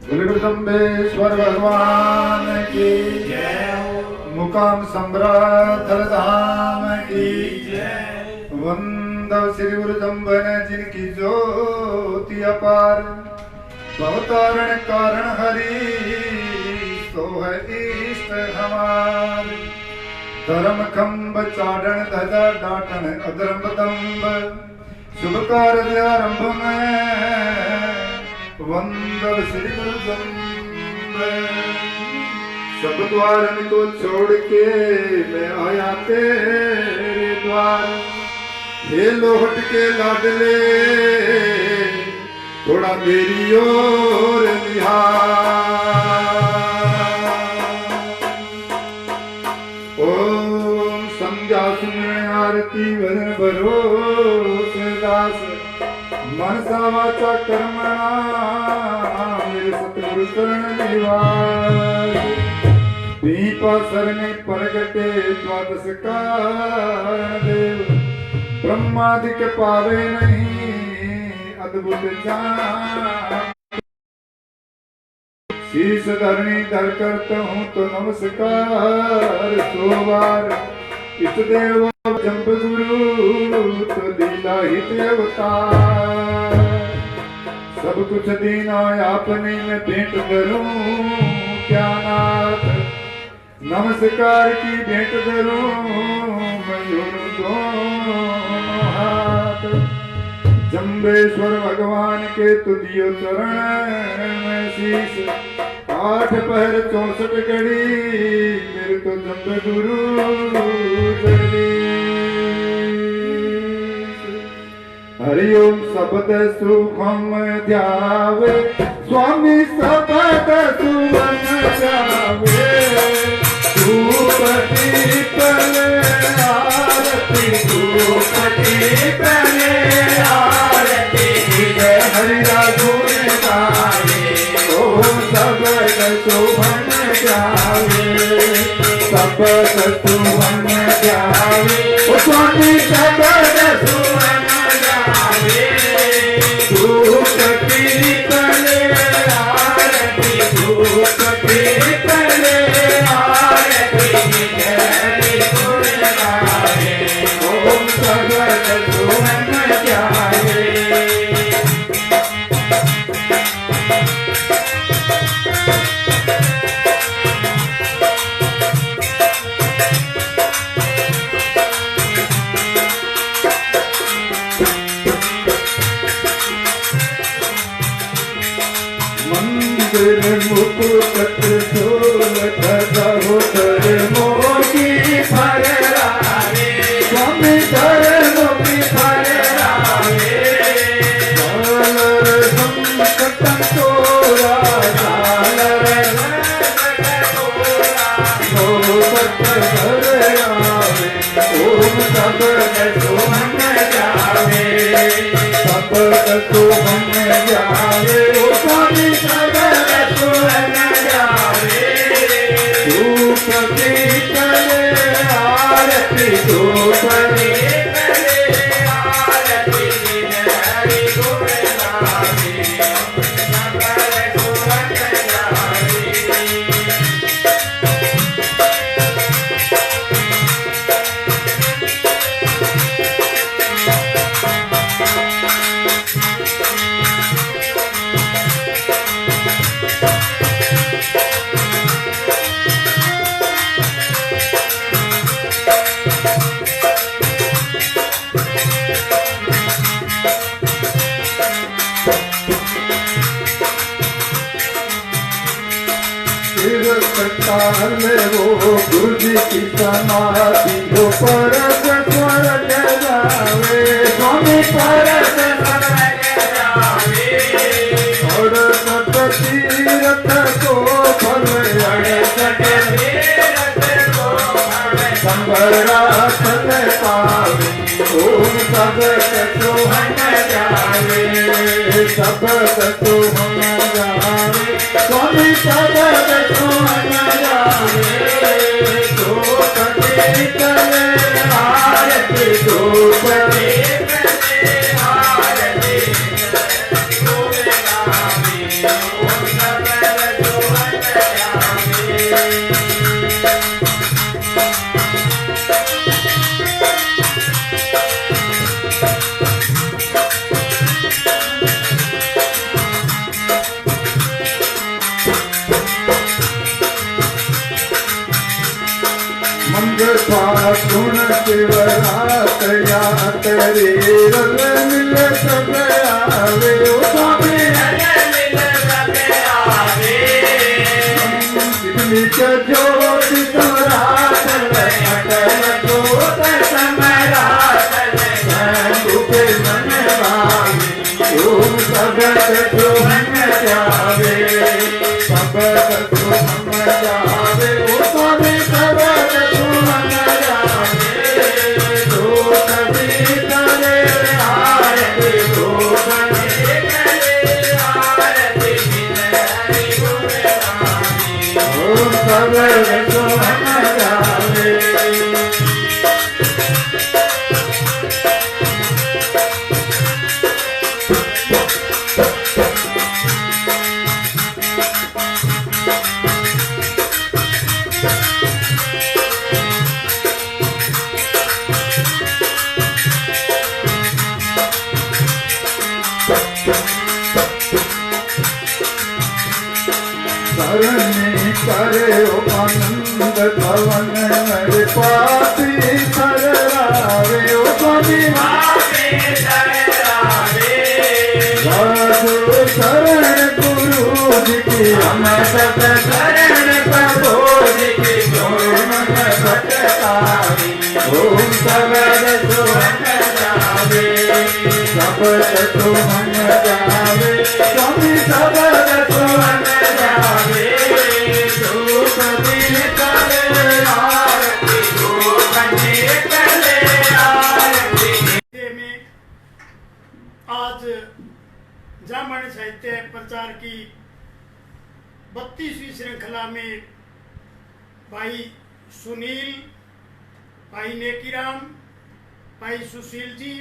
गुरुगुरुतम्बेश्वर भगवान की जय। मुकाम सम्राट धाम की जय। वंदव श्री गुरु जम्बन जिनकी ज्योति अपार। भवतारण कारण हरि सो है इष्ट हमार। धर्म खम्ब चारण ध्वजा डाटन अधर्म दम्ब। शुभ कार्य आरंभ में वंदव श्री गुरु जम्बे। सब द्वारन को छोड़ के मैं आया तेरे द्वार। हे लोहट के लाडले थोड़ा मेरी ओर निहार। ओम संध्या सुमरण आरती वदन भरोसे दास। मनसा वाचा कर्मणा मेरे सतगुरु शरण निवास। दीपा सरने परगटे द्वादश कारण देव। ब्रह्मादिक पावे नहीं अद्भुत जान। शीश धरणी धर करता हूँ तो नमस्कार सो बार। इस देव जंब गुरु तो लीला हित अवतार। सब कुछ दीना आपने मैं भेंट करूं क्या नाथ। नमस्कार की भेंट करूं मैं जोड़ूं दोनों हाथ। जम्बेश्वर भगवान के तुदियो चरण में शीश। 8 पहर 64 घड़ी मेरे तो जम्ब गुरु हरिओम शब्द सुखम ध्यावे। स्वामी शब्द सुमन जावे। धूपति पले आरती धूपति पले आरती। जय हरि गुण गावे ओम शब्द सुमन जावे। शब्द सुमन जावे ओ स्वामी शब्द सुमन धूपति पले आरती धूपति पले आरती। जय गुण गावे ओम शब्द सुमन जावे। मुकुट सोलत बहुतर मोती फलरावे। स्वामी धर्म की फलरावे। संकट तोरा झालर सोबत भरावे। ओम शब्द सुमन जावे। शब्द सुमन जावे स्वामी शब्द सुमन जावे। धूपति पले आरती धूपति पले आरती। हरि गुण गावे शब्द सुमन जावे। वो गुरु जी की समाधि हो परस स्वर्ग जावे। स्वामी परस स्वर्ग जावे। और सत तीरथ को फल 68 तीरथ को फल संबरासन पावे। ओम शब्द सुमन जावे। शब्द सुमन जावे स्वामी शब्द सुमन जावे। धूपति पले आरती फागुन शिवरात या तेरी रल मिल सब आवे ओ स्वामी रल मिल सब आवे के ज्योति सम्राट अटल ज्योत सम्राट के मन भावे ओम सगत जो मन जावे सगत जो मन जावे ओ स्वामी सगत जो मन जावे जो कभी करे आरती जो कभी करे आरती बिन हरि गुण गावे ओम सगत जो मन जावे धरनी करे आनंद भवन मेरे पापी सररावे ओ स्वामी पापी सररावे साधु शरण गुरु जी की हम सब शरण प्रभु जी की जो मन भटकावे ओम सगत जो मन जावे सबत जो मन जावे स्वामी सबत जो मन जावे जो कभी करे आरती जो कभी करे आरती में आज जामणी साहित्य प्रचार की 32वीं श्रृंखला में भाई सुनील, भाई नेकीराम, भाई सुशील जी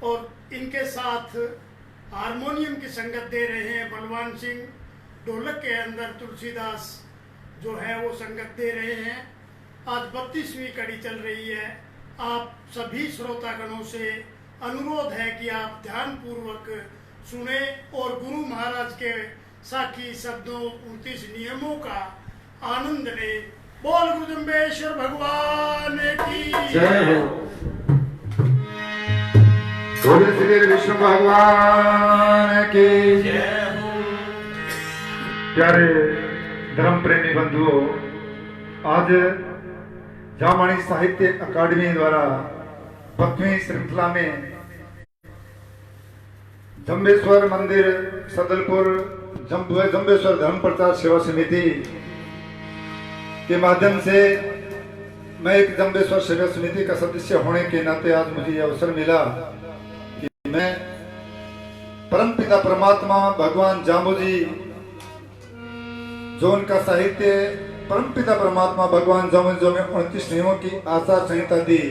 और इनके साथ हारमोनियम की संगत दे रहे हैं बलवान सिंह, ढोलक के अंदर तुलसीदास जो है वो संगत दे रहे हैं। आज 32वीं कड़ी चल रही है। आप सभी श्रोतागणों से अनुरोध है कि आप ध्यान पूर्वक सुने और गुरु महाराज के साखी शब्दों 29 नियमों का आनंद ले। बोल गुरुजम्बेश्वर भगवान की जय हो। बोल श्री विष्णु भगवान की जय हो। प्यारे धर्म प्रेमी बंधुओं, आज जामणी साहित्य अकादमी द्वारा 32वीं श्रृंखला में जंबेश्वर मंदिर सदलपुर जंबेश्वर धर्म प्रचार सेवा समिति के माध्यम से मैं एक जंबेश्वर सेवा समिति का सदस्य होने के नाते आज मुझे यह अवसर मिला कि मैं परमपिता परमात्मा भगवान जाम्बू जी जो उनका साहित्य परमपिता परमात्मा भगवान जाम्बू जो में 29 नियमों की आचार संहिता दी,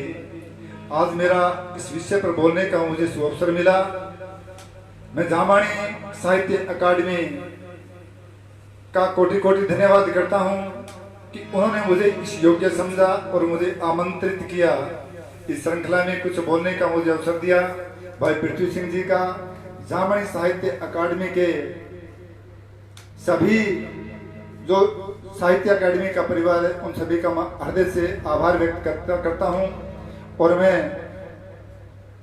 आज मेरा इस विषय पर बोलने का मुझे सुअवसर मिला। मैं जामणी साहित्य अकादमी का कोटि कोटि धन्यवाद करता हूं कि उन्होंने मुझे इस योग्य समझा और मुझे आमंत्रित किया, इस श्रृंखला में कुछ बोलने का मुझे अवसर दिया। भाई पृथ्वी सिंह जी का, जामणी साहित्य अकादमी के सभी जो साहित्य अकादमी का परिवार है, उन सभी का मैं हृदय से आभार व्यक्त करता हूं। और मैं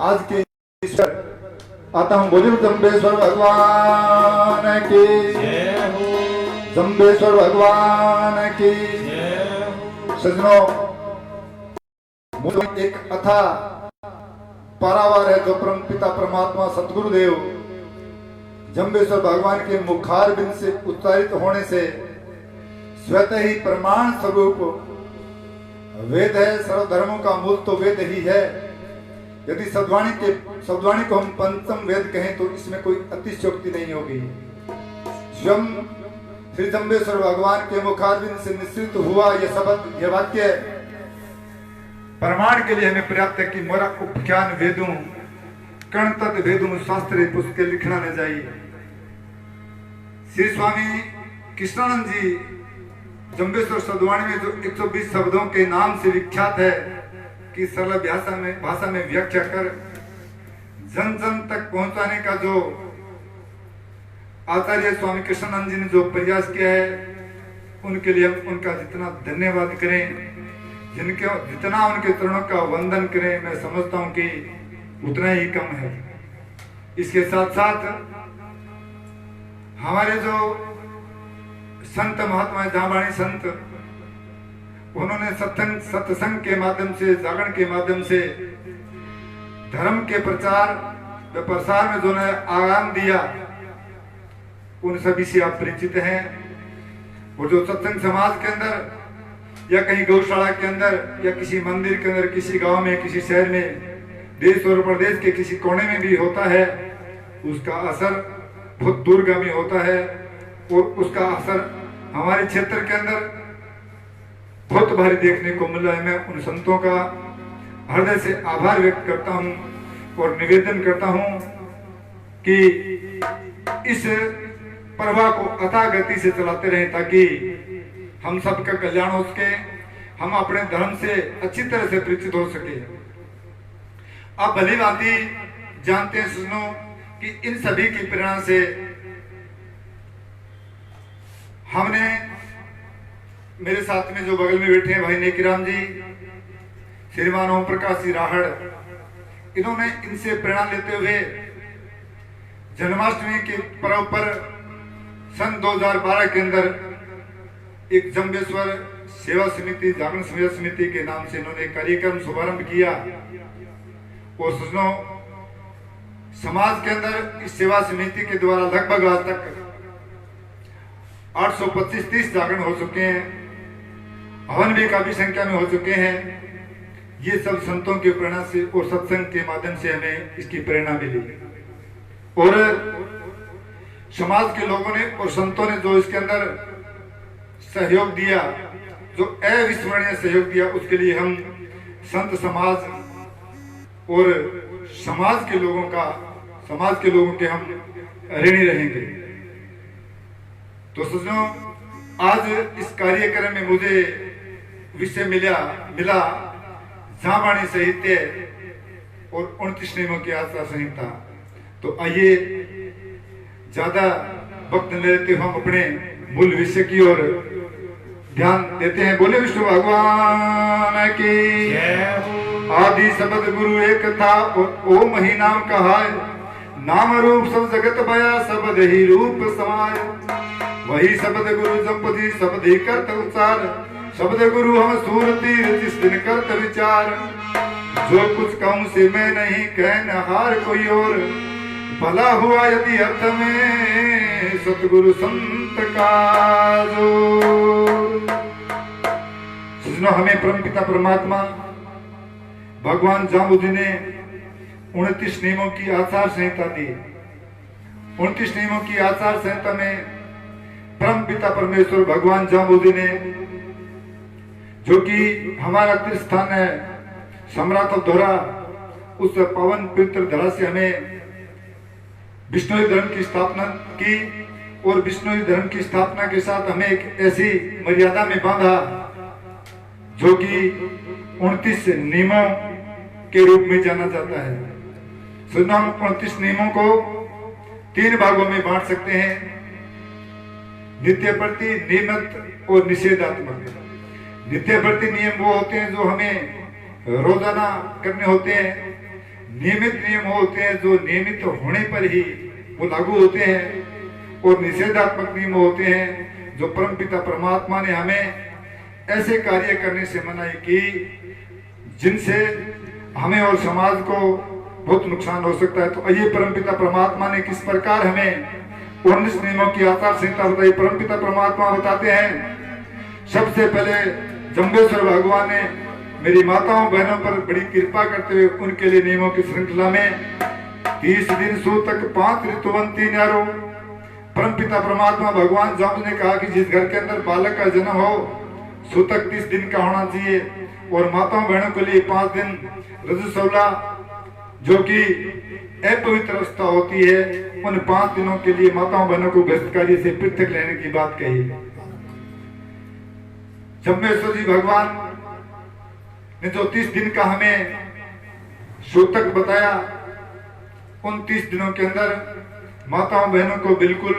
आज के इस आता हूं। बोलिए जंबेश्वर भगवान की जय हो। जंबेश्वर भगवान की जय हो। सज्जनों, एक अथा पारावार है जो परम पिता परमात्मा सतगुरुदेव जंबेश्वर भगवान के मुखारबिंद से उच्चारित होने से स्वतः ही प्रमाण स्वरूप वेद है। सर्वधर्मों का मूल तो वेद ही है। यदि सद्वाणी को हम पंचम वेद कहें तो इसमें कोई अतिशयोक्ति नहीं होगी। स्वयं श्री जंबेश्वर भगवान के मुखारबिंद से निश्चित हुआ यह शब्द, यह वाक्य प्रमाण के लिए हमें पर्याप्त है कि मोरा उपख्यान वेदों कर्ण तत् वेदों शास्त्र पुस्तक लिखना न चाहिए। श्री स्वामी कृष्णानंद जी जंबेश्वर सद्वाणी में जो 120 शब्दों के नाम से विख्यात है कि सरल भाषा में व्याख्या कर जन जन तक पहुंचाने का जो आचार्य स्वामी कृष्णानंद जी ने जो प्रयास किया है, उनके लिए हम उनका जितना धन्यवाद करें जिनके जितना उनके चरणों का वंदन करें, मैं समझता हूं कि उतना ही कम है। इसके साथ साथ हमारे जो संत महात्मा जाबाणी संत, उन्होंने सत्संग के माध्यम से, जागरण के माध्यम से धर्म के प्रचार व प्रसार में जो ने आगाम दिया, उन सभी से आप परिचित हैं। और जो सत्संग समाज के अंदर या कहीं गौशाला के अंदर या किसी मंदिर के अंदर, किसी गांव में, किसी शहर में, देश और प्रदेश के किसी कोने में भी होता है, उसका असर बहुत दूरगामी होता है। और उसका असर हमारे क्षेत्र के अंदर बहुत भारी देखने को मिला है। मैं उन संतों का हृदय से आभार व्यक्त करता हूं और निवेदन करता हूं कि इस प्रवाह को अथाह गति से चलाते रहें, ताकि हम सबका कल्याण हो सके, हम अपने धर्म से अच्छी तरह से परिचित हो सके। आप भली भांति जानते हैं सुनो कि इन सभी की प्रेरणा से हमने, मेरे साथ में जो बगल में बैठे हैं भाई नेकीराम जी, श्रीमान ओम प्रकाश जी राहड़, इन्होंने इनसे प्रेरणा लेते हुए जन्माष्टमी के पर्व पर सन 2012 के अंदर एक जम्बेश्वर सेवा समिति, जागरण सेवा समिति के नाम से इन्होंने कार्यक्रम शुभारंभ किया। और सुनो, समाज के अंदर इस सेवा समिति के द्वारा लगभग आज तक 825-30 जागरण हो चुके हैं, हवन भी काफी संख्या में हो चुके हैं। ये सब संतों की प्रेरणा से और सत्संग के माध्यम से हमें इसकी प्रेरणा मिली। और समाज के लोगों ने और संतों ने जो इसके अंदर सहयोग दिया, जो अविस्मरणीय सहयोग दिया, उसके लिए हम संत समाज और समाज के लोगों के हम ऋणी रहेंगे। तो सज्जनों, आज इस कार्यक्रम में मुझे विषय मिला जाबाणी साहित्य और 29 नियमों की आचार संहिता। तो आइए ज्यादा वक्त न लेते हम अपने मूल विषय की ओर ध्यान देते हैं। बोले विष्णु भगवान की आदि शब्द गुरु एक था और ओम ही नाम कहाय, नाम रूप सब जगत बया, शब्द ही रूप समाय। वही शब्द गुरु जपति शब्द ही करत उच्चार, शब्द गुरु हम सूरती जिस दिन करत विचार। जो कुछ कहूं से मैं नहीं कहन हार कोई और, भला हुआ यदि अर्थ में सतगुरु संत का जोर। सजनों, हमें परमपिता परमात्मा भगवान जाम्बुजी ने 29 नियमों की आचार संहिता दी। 29 नियमों की आचार संहिता में परमपिता परमेश्वर भगवान जाम्बुजी ने, जो कि हमारा तीर्थ स्थान है सम्राट धोरा, उस पावन पवित्र धरा से हमें विष्णु धर्म की स्थापना की। और विष्णु धर्म की स्थापना के साथ हमें एक ऐसी मर्यादा में बांधा जो कि 29 नियमों के रूप में जाना जाता है। सुनो, हम 29 नियमों को 3 भागों में बांट सकते हैं: नित्य प्रति, नियमित और निषेधात्मक। नित्य प्रति नियम वो होते हैं जो हमें रोजाना करने होते हैं। नियमित नियम होते हैं जो नियमित होने पर ही वो लागू होते हैं। और निषेधात्मक नियम होते हैं जो परमपिता परमात्मा ने हमें ऐसे कार्य करने से मनाही की जिनसे हमें और समाज को बहुत नुकसान हो सकता है। तो आइए, परमपिता परमात्मा ने किस प्रकार हमें 19 नियमों की आचार संहिता बताई। परमपिता परमात्मा बताते हैं, सबसे पहले जम्बेश्वर भगवान ने मेरी माताओं बहनों पर बड़ी कृपा करते हुए उनके लिए नियमों की श्रृंखला में 30 दिन सूतक 5 ऋतुवंती न्यारो। परमपिता परमात्मा भगवान जाम्बू ने कहा कि जिस घर के अंदर बालक का जन्म हो, सूतक 30 दिन का होना चाहिए। और माताओं बहनों के लिए 5 दिन रजस्वला, जो कि अपवित्र अवस्था होती है, उन 5 दिनों के लिए माताओं बहनों को गृहस्थ कार्य से पृथक लेने की बात कही। जम्बेश्वर जी भगवान ने जो 30 दिन का हमें सूतक बताया, उन 30 दिनों के अंदर माताओं बहनों को बिल्कुल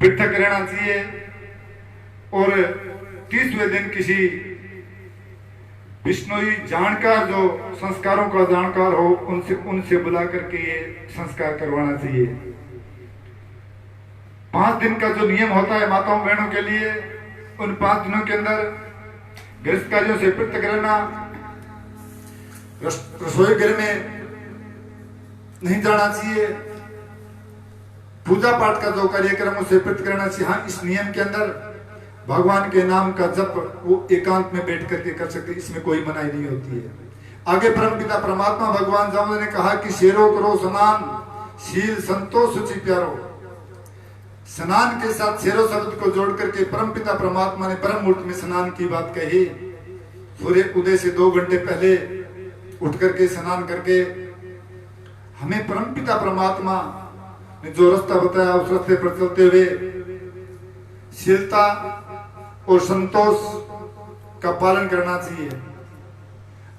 पृथक रहना चाहिए। और 30वें दिन किसी बिश्नोई जानकार, जो संस्कारों का जानकार हो, उनसे बुला करके ये संस्कार करवाना चाहिए। 5 दिन का जो नियम होता है माताओं बहनों के लिए, उन 5 दिनों के अंदर गृहस्थ कार्यों से पृथक रहना, रसोई घर में नहीं जाना चाहिए, पूजा पाठ का जो कार्यक्रम उसे पृथक रहना चाहिए। हाँ, इस नियम के अंदर भगवान के नाम का जप वो एकांत में बैठ करके कर सकते, इसमें कोई मनाही नहीं होती है। आगे परमपिता परमात्मा भगवान जामुन ने कहा कि शेरो करो स्नान, शील संतोष सुचि प्यारो। स्नान के साथ शेरो शब्द को जोड़ करके परमपिता परमात्मा ने परम मुहूर्त में स्नान की बात कही। सूर्य उदय से 2 घंटे पहले उठ करके स्नान करके हमें परमपिता परमात्मा ने जो रास्ता बताया उस रास्ते पर चलते हुए शीलता और संतोष का पालन करना चाहिए।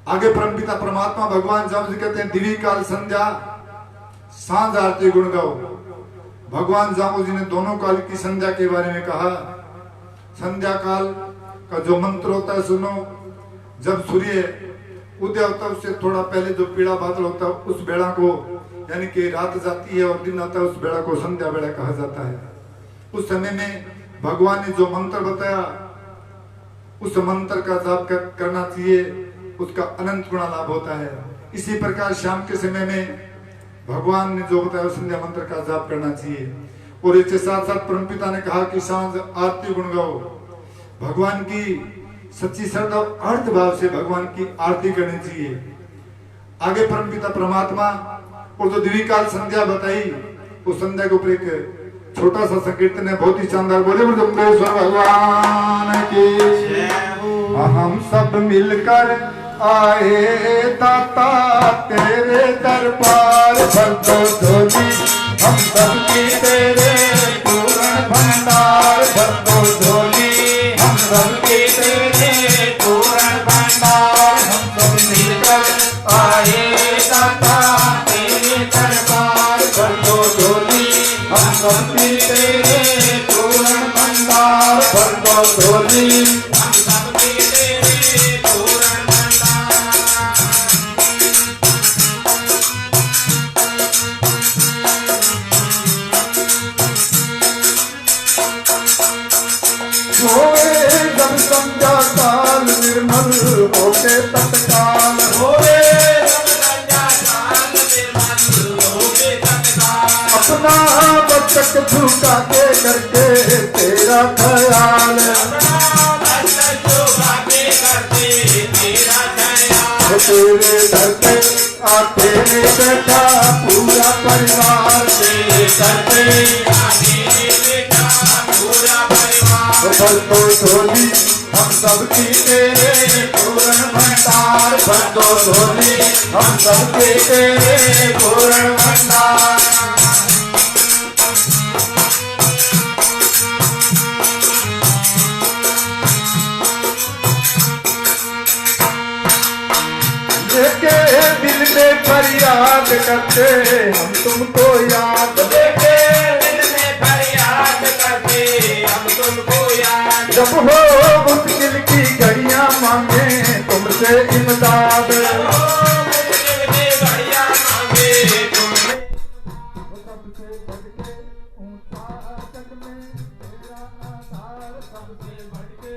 आगे परमपिता परमात्मा भगवान जामुन जी कहते हैं, दिवी काल संध्या सांझ आरती गुण गाओ। भगवान जामुन जी ने दोनों काल की संध्या के बारे में कहा। संध्या काल का जो मंत्र होता है सुनो, जब सूर्य उदय होता है उससे थोड़ा पहले जो पीला बादल होता है उस बेड़ा को, यानी कि रात जाती है और दिन आता है, उस बेड़ा को संध्या बेड़ा कहा जाता है। उस समय में भगवान ने जो मंत्र बताया उस मंत्र का जाप करना चाहिए, उसका अनंत गुणा लाभ होता है। इसी प्रकार शाम के समय में भगवान ने जो बताया संध्या मंत्र का जाप करना चाहिए। और इसके साथ साथ परमपिता ने कहा कि सांझ आरती गुण गाओ। भगवान की सच्ची श्रद्धा और अर्थ भाव से भगवान की आरती करनी चाहिए। आगे परमपिता परमात्मा और जो दिवी काल संध्या बताई, उस संध्या के ऊपर एक छोटा सा संकीर्तन है, बहुत ही शानदार। बोले जम्बेश्वर भगवान की। हम सब मिलकर आए दाता तेरे दरबार, भर दो झोली हम सब की तेरे पूर्ण भंडार, भर दो झोली हम सब की तेरे पूर्ण भंडार। हम सब मिलकर आए दाता तेरे दरबार, भर दो झोली हम सब की तेरे पूर्ण भंडार, भर दो झोली हम सब की तेरे पूर्ण भंडार। होए जब संध्या काल निर्मल होके तत्काल, होए जब संध्या काल निर्मल होके तत्काल, अपना बचक झुका के करके तेरा ख्याल, अपना बचक झुका के करके तेरा ख्याल। तेरे दर पे आके बैठा पूरा परिवार, तेरे दर पे आके बैठा पूरा परिवार। भर दो झोली हम सब की तेरे पूर्ण भंडार, भर दो झोली हम सब के तेरे पूर्ण भंडार। लेके दिल में फरियाद करते हम तुमको याद, लेके दिल में फरियाद करते हम तुमको याद। जब हो मुश्किल की घड़ियां मांगे तुमसे इमदाद, मुश्किल की घड़ियां मांगे तुमसे। सबसे बढ़ के ऊंचा जग में तेरा आधार, सबसे बढ़ के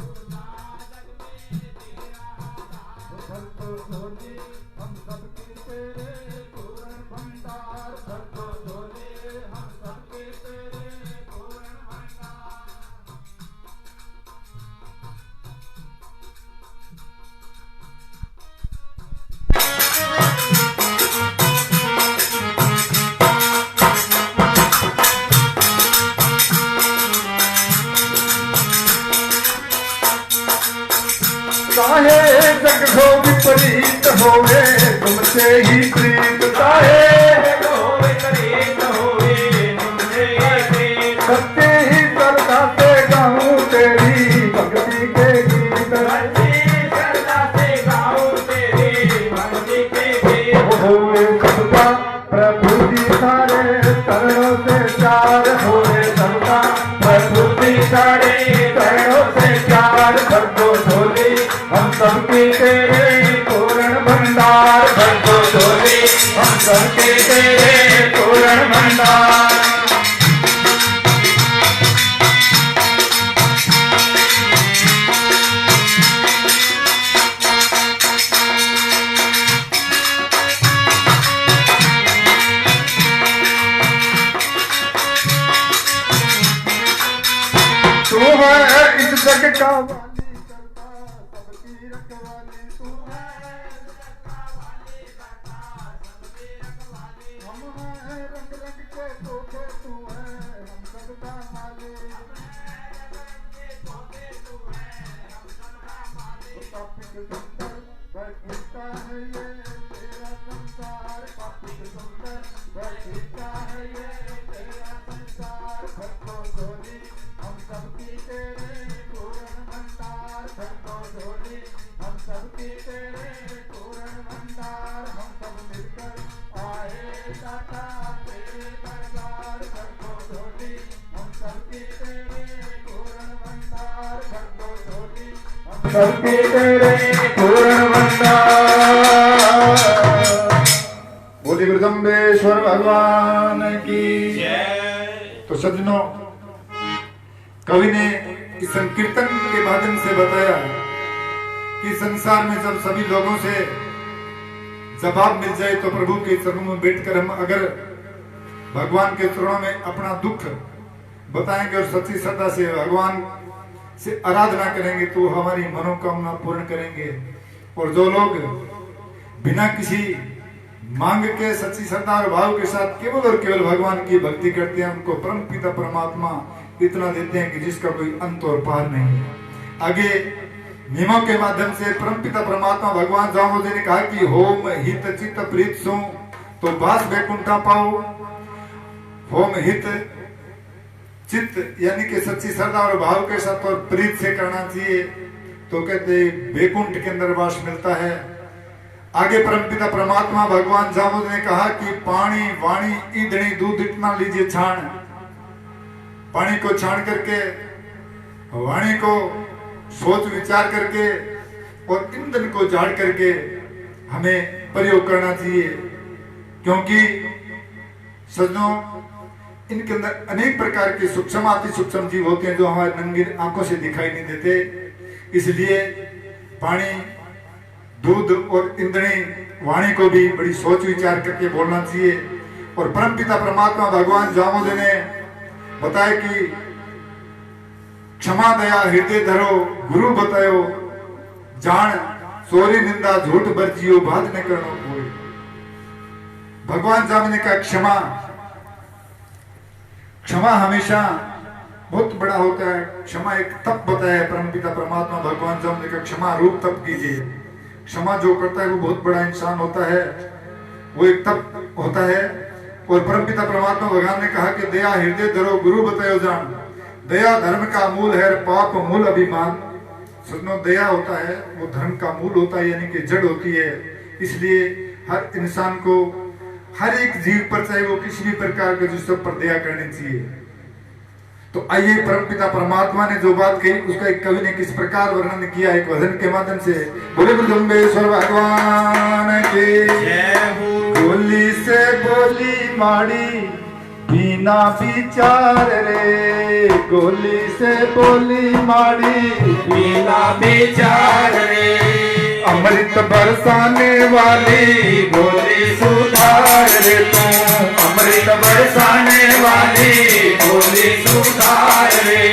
ऊंचा जग में तेरा आधार। भर दो झोली हम सब के तेरे पूर्ण भंडार, भर दो झोली हम सब के तेरे पूर्ण भंडार। चाहे जग हो विपरीत होवे तुमसे ही प्रीत, चाहे जग हो विपरीत होवे तुमसे ही प्रीत। सच्चे ही श्रद्धा से गाऊं तेरी भक्ति के गीत, सच्ची श्रद्धा से गाऊं तेरी भक्ति के गीत। होवे सबका प्रभु जी सारे चरणों से प्यार, होवे सबका प्रभु जी सारे चरणों से प्यार। भर दो झोली हम सब सबके तेरे पूर्ण भंडार भर दो झोली हम सबके तेरे पूर्ण भंडार। तू है इस जग का वाली करता सबकी रखवाली, तू है हम हैं रंग रंग के तोते, तू है हम सबका मालिक। पापिक सुंदर बैठता है ये तेरा संसार, पापिक सुंदर बैठता है ये तेरा संसार। भक्तों झोली हम सबकी तेरे पूर्ण भंडार, भक्तों झोली हम सबकी तेरे पूर्ण भंडार। हम सब मिलकर आए दाता तेरे दरबार, भक्तों झोली हम सबकी तेरे पूर्ण भंडार, भक्तों झोली हम सबकी तेरे पूर्ण भंडार। बोली ब्रह्मेश्वर भगवान की जय। तो सज्जनों, कवि ने इस संकीर्तन के माध्यम से बताया कि संसार में जब सभी लोगों से जवाब मिल जाए तो प्रभु के चरणों में बैठकर हम अगर भगवान के चरणों में अपना दुख बताएंगे और सच्ची श्रद्धा से भगवान से आराधना करेंगे तो हमारी मनोकामना पूर्ण करेंगे। और जो लोग बिना किसी मांग के सच्ची श्रद्धा और भाव के साथ केवल और केवल भगवान की भक्ति करते हैं, उनको परम पिता परमात्मा इतना देते हैं कि जिसका कोई अंत और पार नहीं है। आगे नियमों के माध्यम से परमपिता परमात्मा भगवान जामोदे ने कहा कि होम हित चित्त प्रीत सो तो बास बैकुंठा पाओ। होम हित चित्त यानी कि सच्ची श्रद्धा और भाव के साथ और प्रीत से करना चाहिए तो कहते बैकुंठ के अंदर वास मिलता है। आगे परमपिता परमात्मा भगवान जामोदे ने कहा कि पानी वाणी ईंधनी दूध इतना लीजिए छाण। पानी को छान करके, वाणी को सोच विचार करके और ईंधन को झाड़ करके हमें प्रयोग करना चाहिए, क्योंकि सज्जनों इनके अंदर अनेक प्रकार के सूक्ष्म अति सूक्ष्म जीव होते हैं जो हमारे नंगी आंखों से दिखाई नहीं देते। इसलिए पानी, दूध और ईंधनी वाणी को भी बड़ी सोच विचार करके बोलना चाहिए। और परमपिता परमात्मा भगवान जामोदे ने बताया कि क्षमा दया हृदय धरो गुरु बतायो जान चोरी निंदा झूठ बरजियो बात न करनो कोई। भगवान जामने का क्षमा हमेशा बहुत बड़ा होता है। क्षमा एक तप बताया है परमपिता परमात्मा भगवान जामने का, क्षमा रूप तप कीजिए। क्षमा जो करता है वो बहुत बड़ा इंसान होता है, वो एक तप होता है। और परमपिता परमात्मा भगवान ने कहा कि दया हृदय धरो गुरु बतायो जान। दया धर्म का मूल है, पाप मूल अभिमान। सुनो, दया होता है वो धर्म का मूल होता है, यानी कि जड़ होती है। इसलिए हर इंसान को, हर एक जीव पर चाहे वो किसी भी प्रकार के जिस पर दया करनी चाहिए। तो आइए परमपिता परमात्मा ने जो बात कही उसका एक कवि ने किस प्रकार वर्णन किया एक भजन के माध्यम से। बोले ब्रह्मेश्वर भगवान की जय हो। बोली से बोली माड़ी बिना विचार रे, गोली से बोली माड़ी बिना विचार रे। अमृत बरसाने वाली बोली सुधार रे तू, अमृत बरसाने वाली बोली सुधार रे।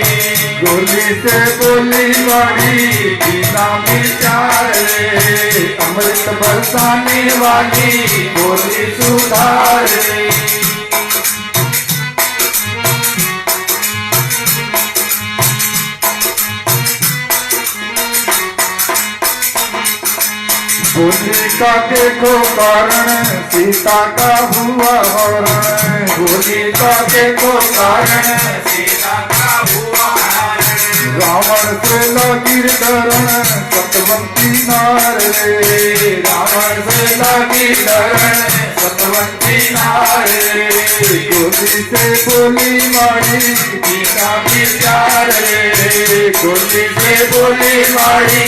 गोली से बोली माड़ी बिना विचार रे, अमृत बरसाने वाली बोली सुधार रे। गोली का देखो कारण सीता का हुआ हरण, गोली का देखो कारण सीता का हुआ हरण। रावण से लगी डरण सतवंती नार रे, रावण से लगी डरण सतवंती नार रे। गोली से बोली मारी बिना विचार रे, गोली से बोली मारी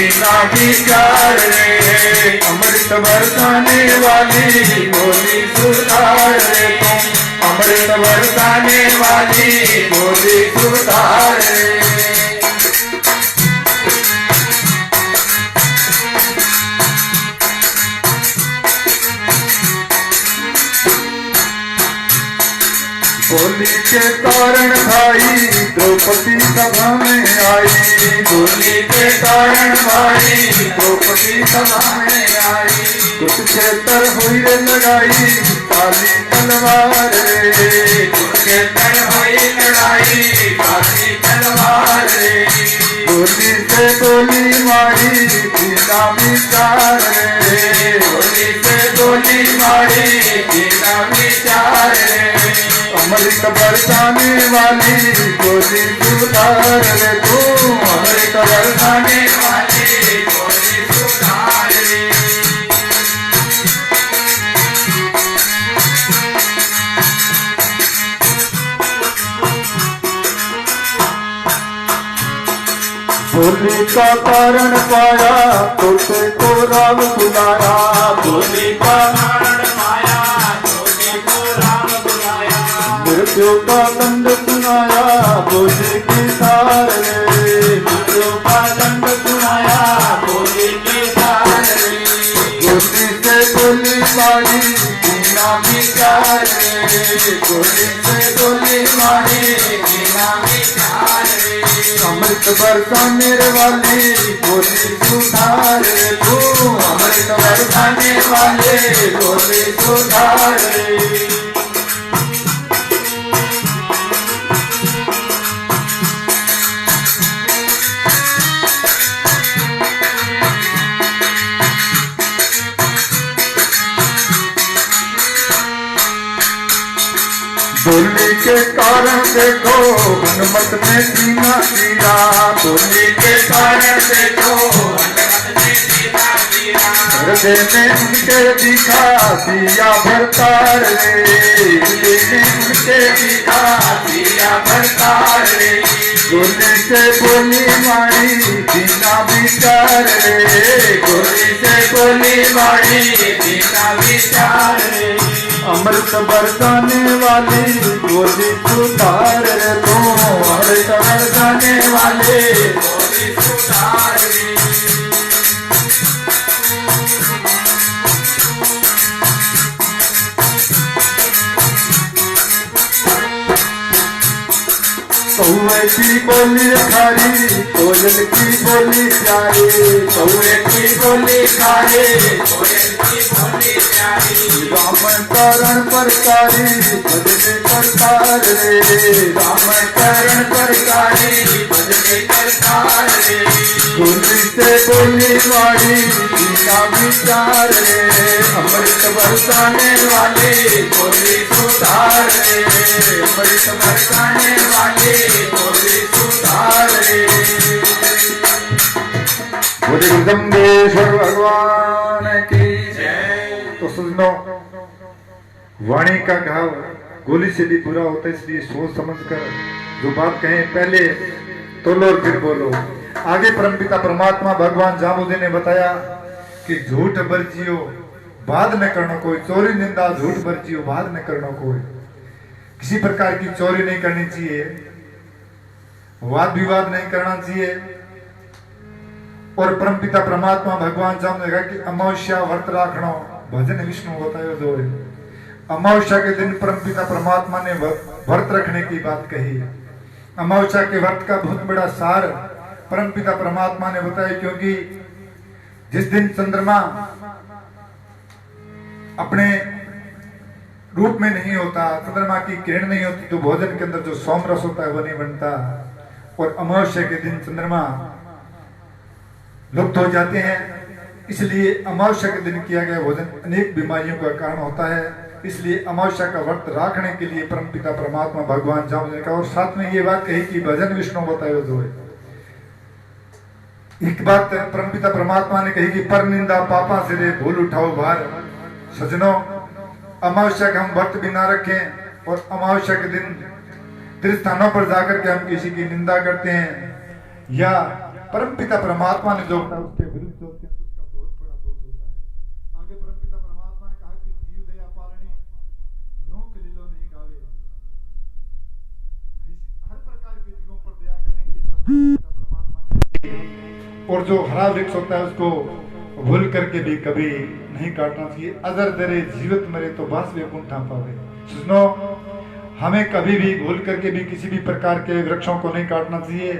बिना विचार रे, अमृत बरसाने वाली बोली सुधार रे तुम, अमृत बरसाने वाली बोली सुधार रे। बोली के कारण भाई द्रौपदी सभा में आई, बोली के कारण भाई द्रौपदी सभा में आई। कुरुक्षेत्र हुई रे लड़ाई काली तलवार रे, कुरुक्षेत्र हुई लड़ाई काली तलवार रे। गोली से गोली मारी बिना विचार रे, गोली से गोली मारी बिना विचार रे। अमृत बरसाने वाली गोली सुधार रे तू, अमृत बरसाने वाली गोली सुधार रे। बोली का कारण पाया तोते को राम बुलाया, बोली का कारण पाया तोते को राम बुलाया। मृत्यु का दंड सुनाया बोली की तार रे, मृत्यु का दंड सुनाया बोली की तार रे। गोली से गोली मारी बिना विचार रे, गोली से गोली मारी बिना विचार रे। अमृत बरसाने वाली बोली सुधार रे तू, अमृत बरसाने वाले बोली सुधार रे। बोली के कारण देखो हनुमत में सीना चीरा, बोली के कारण देखो हनुमत में सीना चीरा। हृदय में उनके दिखा दिया भरतार रे, हृदय में उनके दिखा दिया भरतार रे। गोली से गोली मारी बिना विचार रे, गोली से गोली मारी बिना विचार रे। अमृत बरसाने वाली बोली सुधार रे तू, अमृत बरसाने वाले बोली सुधार रे। कौए की बोली खारी कोयल की बोली प्यारी, कौए की बोली खारी कोयल की बोली प्यारी। राम करण परकारी भजने करतार रे, राम करण परकारी भजने करतार रे। गोली से गोली मारी बिना विचार रे, अमृत बरसाने वाले बोली सुधार रे, अमृत बरसाने वाले बोली सुधार रे। बोले जगदम्बेश्वर भगवान की जय। तो सुनो, वाणी का घाव गोली से भी बुरा होता है, इसलिए सोच समझ कर जो बात कहें पहले तोलो और फिर बोलो। आगे परमपिता परमात्मा भगवान जामुदे ने बताया कि झूठ बरजियो बाद न करना कोई, चोरी निंदा झूठ बरजियो बाद न करना कोई। किसी प्रकार की चोरी नहीं करनी चाहिए, वाद विवाद नहीं करना चाहिए। और परमपिता परमात्मा भगवान जामुदे ने कहा कि अमावस्या व्रत राखना भजन विष्णु बतायो जो है। अमावस्या के दिन परमपिता परमात्मा ने व्रत रखने की बात कही। अमावस्या के व्रत का बहुत बड़ा सार परमपिता परमात्मा ने बताया, क्योंकि जिस दिन चंद्रमा अपने रूप में नहीं होता, चंद्रमा की किरण नहीं होती, तो भोजन के अंदर जो सोम रस होता है वो नहीं बनता। और अमावस्या के दिन चंद्रमा लुप्त हो जाते हैं, इसलिए अमावस्या के दिन किया गया भोजन अनेक बीमारियों का कारण होता है। इसलिए अमावस्या का व्रत रखने के लिए परमपिता परमात्मा भगवान जामुदे ने कहा। और साथ में ये बात कही कि भजन विष्णु बतायो जो है। एक बात परमपिता परमात्मा ने कही कि पर निंदा पापा से रे भूल उठाओ भार। सजनों, अमावस्या का हम व्रत भी ना रखें और अमावस्या के दिन तीर्थ स्थानों पर जाकर के हम किसी की निंदा करते हैं या परमपिता परमात्मा ने जो बताया उसके विरुद्ध चलते हैं तो उसका बहुत बड़ा दोष होता है। आगे परमपिता परमात्मा ने कहा कि जीव दया पालनी रोक लीलो नहीं गावे। हर प्रकार के जीवों पर दया करने की परमपिता परमात्मा ने, और जो हरा वृक्ष होता है उसको भूल करके भी कभी नहीं काटना चाहिए। अगर तेरे जीवित मरे तो बस वैकुंठ पावे। सुनो, हमें कभी भी भूल करके भी किसी भी प्रकार के वृक्षों को नहीं काटना चाहिए।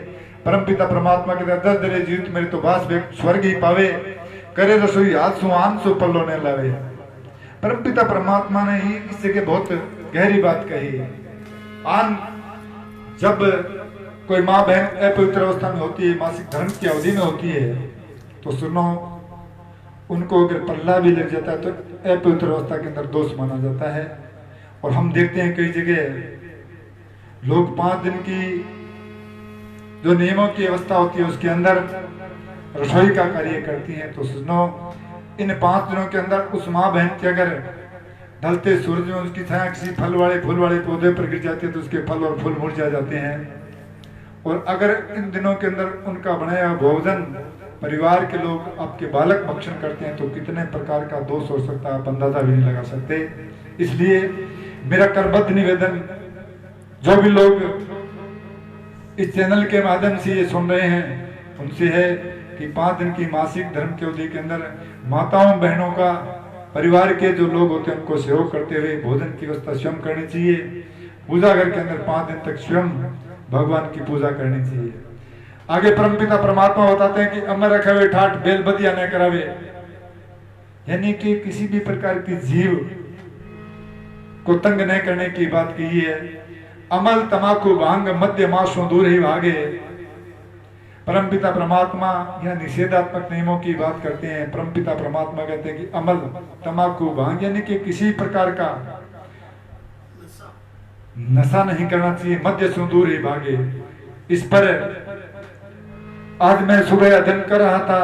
परमपिता परमात्मा के दर दरे जीवित मेरे तो बास स्वर्ग ही पावे, करे रसोई हाथ सुहान सो पल्लो ने लावे। परमपिता परमात्मा ने ही इस जगह बहुत गहरी बात कही। आन जब कोई माँ बहन अपवित्र अवस्था में होती है, मासिक धर्म की अवधि में होती है, तो सुनो, उनको अगर पल्ला भी लग जाता है तो अपवित्र अवस्था के अंदर दोष माना जाता है। और हम देखते हैं कई जगह लोग 5 दिन की जो नियमों की अवस्था होती है उसके अंदर रसोई का कार्य करती हैं। तो सुनो, इन 5 दिनों के अंदर उस माँ बहन की अगर ढलते सूरज में उसकी छाया किसी फल वाले फूल वाले पौधे पर गिर जाती है तो उसके फल और फूल मुरझा जाते हैं। और अगर इन दिनों के अंदर उनका बनाया भोजन परिवार के लोग आपके बालक भक्षण करते हैं तो कितने प्रकार का दोष हो सकता है, आप अंदाजा भी नहीं लगा सकते। इसलिए मेरा करबद्ध निवेदन, जो भी लोग इस चैनल के माध्यम से ये सुन रहे हैं उनसे है कि 5 दिन की मासिक धर्म की अवधि के अंदर माताओं बहनों का, परिवार के जो लोग होते हैं उनको सहयोग करते हुए भोजन की व्यवस्था स्वयं करनी चाहिए। पूजा घर के अंदर 5 दिन तक स्वयं भगवान की पूजा करनी चाहिए। आगे परमपिता परमात्मा बताते हैं कि अमर रखे हुए ठाठ बेल बदिया न करावे, यानी कि किसी भी प्रकार की जीव को तंग न करने की बात की है। अमल तमाकू भांग मध्य मासों दूर ही भागे। परमपिता परमात्मा यह निषेधात्मक नियमों की बात करते हैं। परमपिता परमात्मा कहते हैं कि अमल तमाकू भांग यानी कि किसी प्रकार का नशा नहीं करना चाहिए, मध्य से दूर ही भागे। इस पर आज मैं सुबह अध्ययन कर रहा था,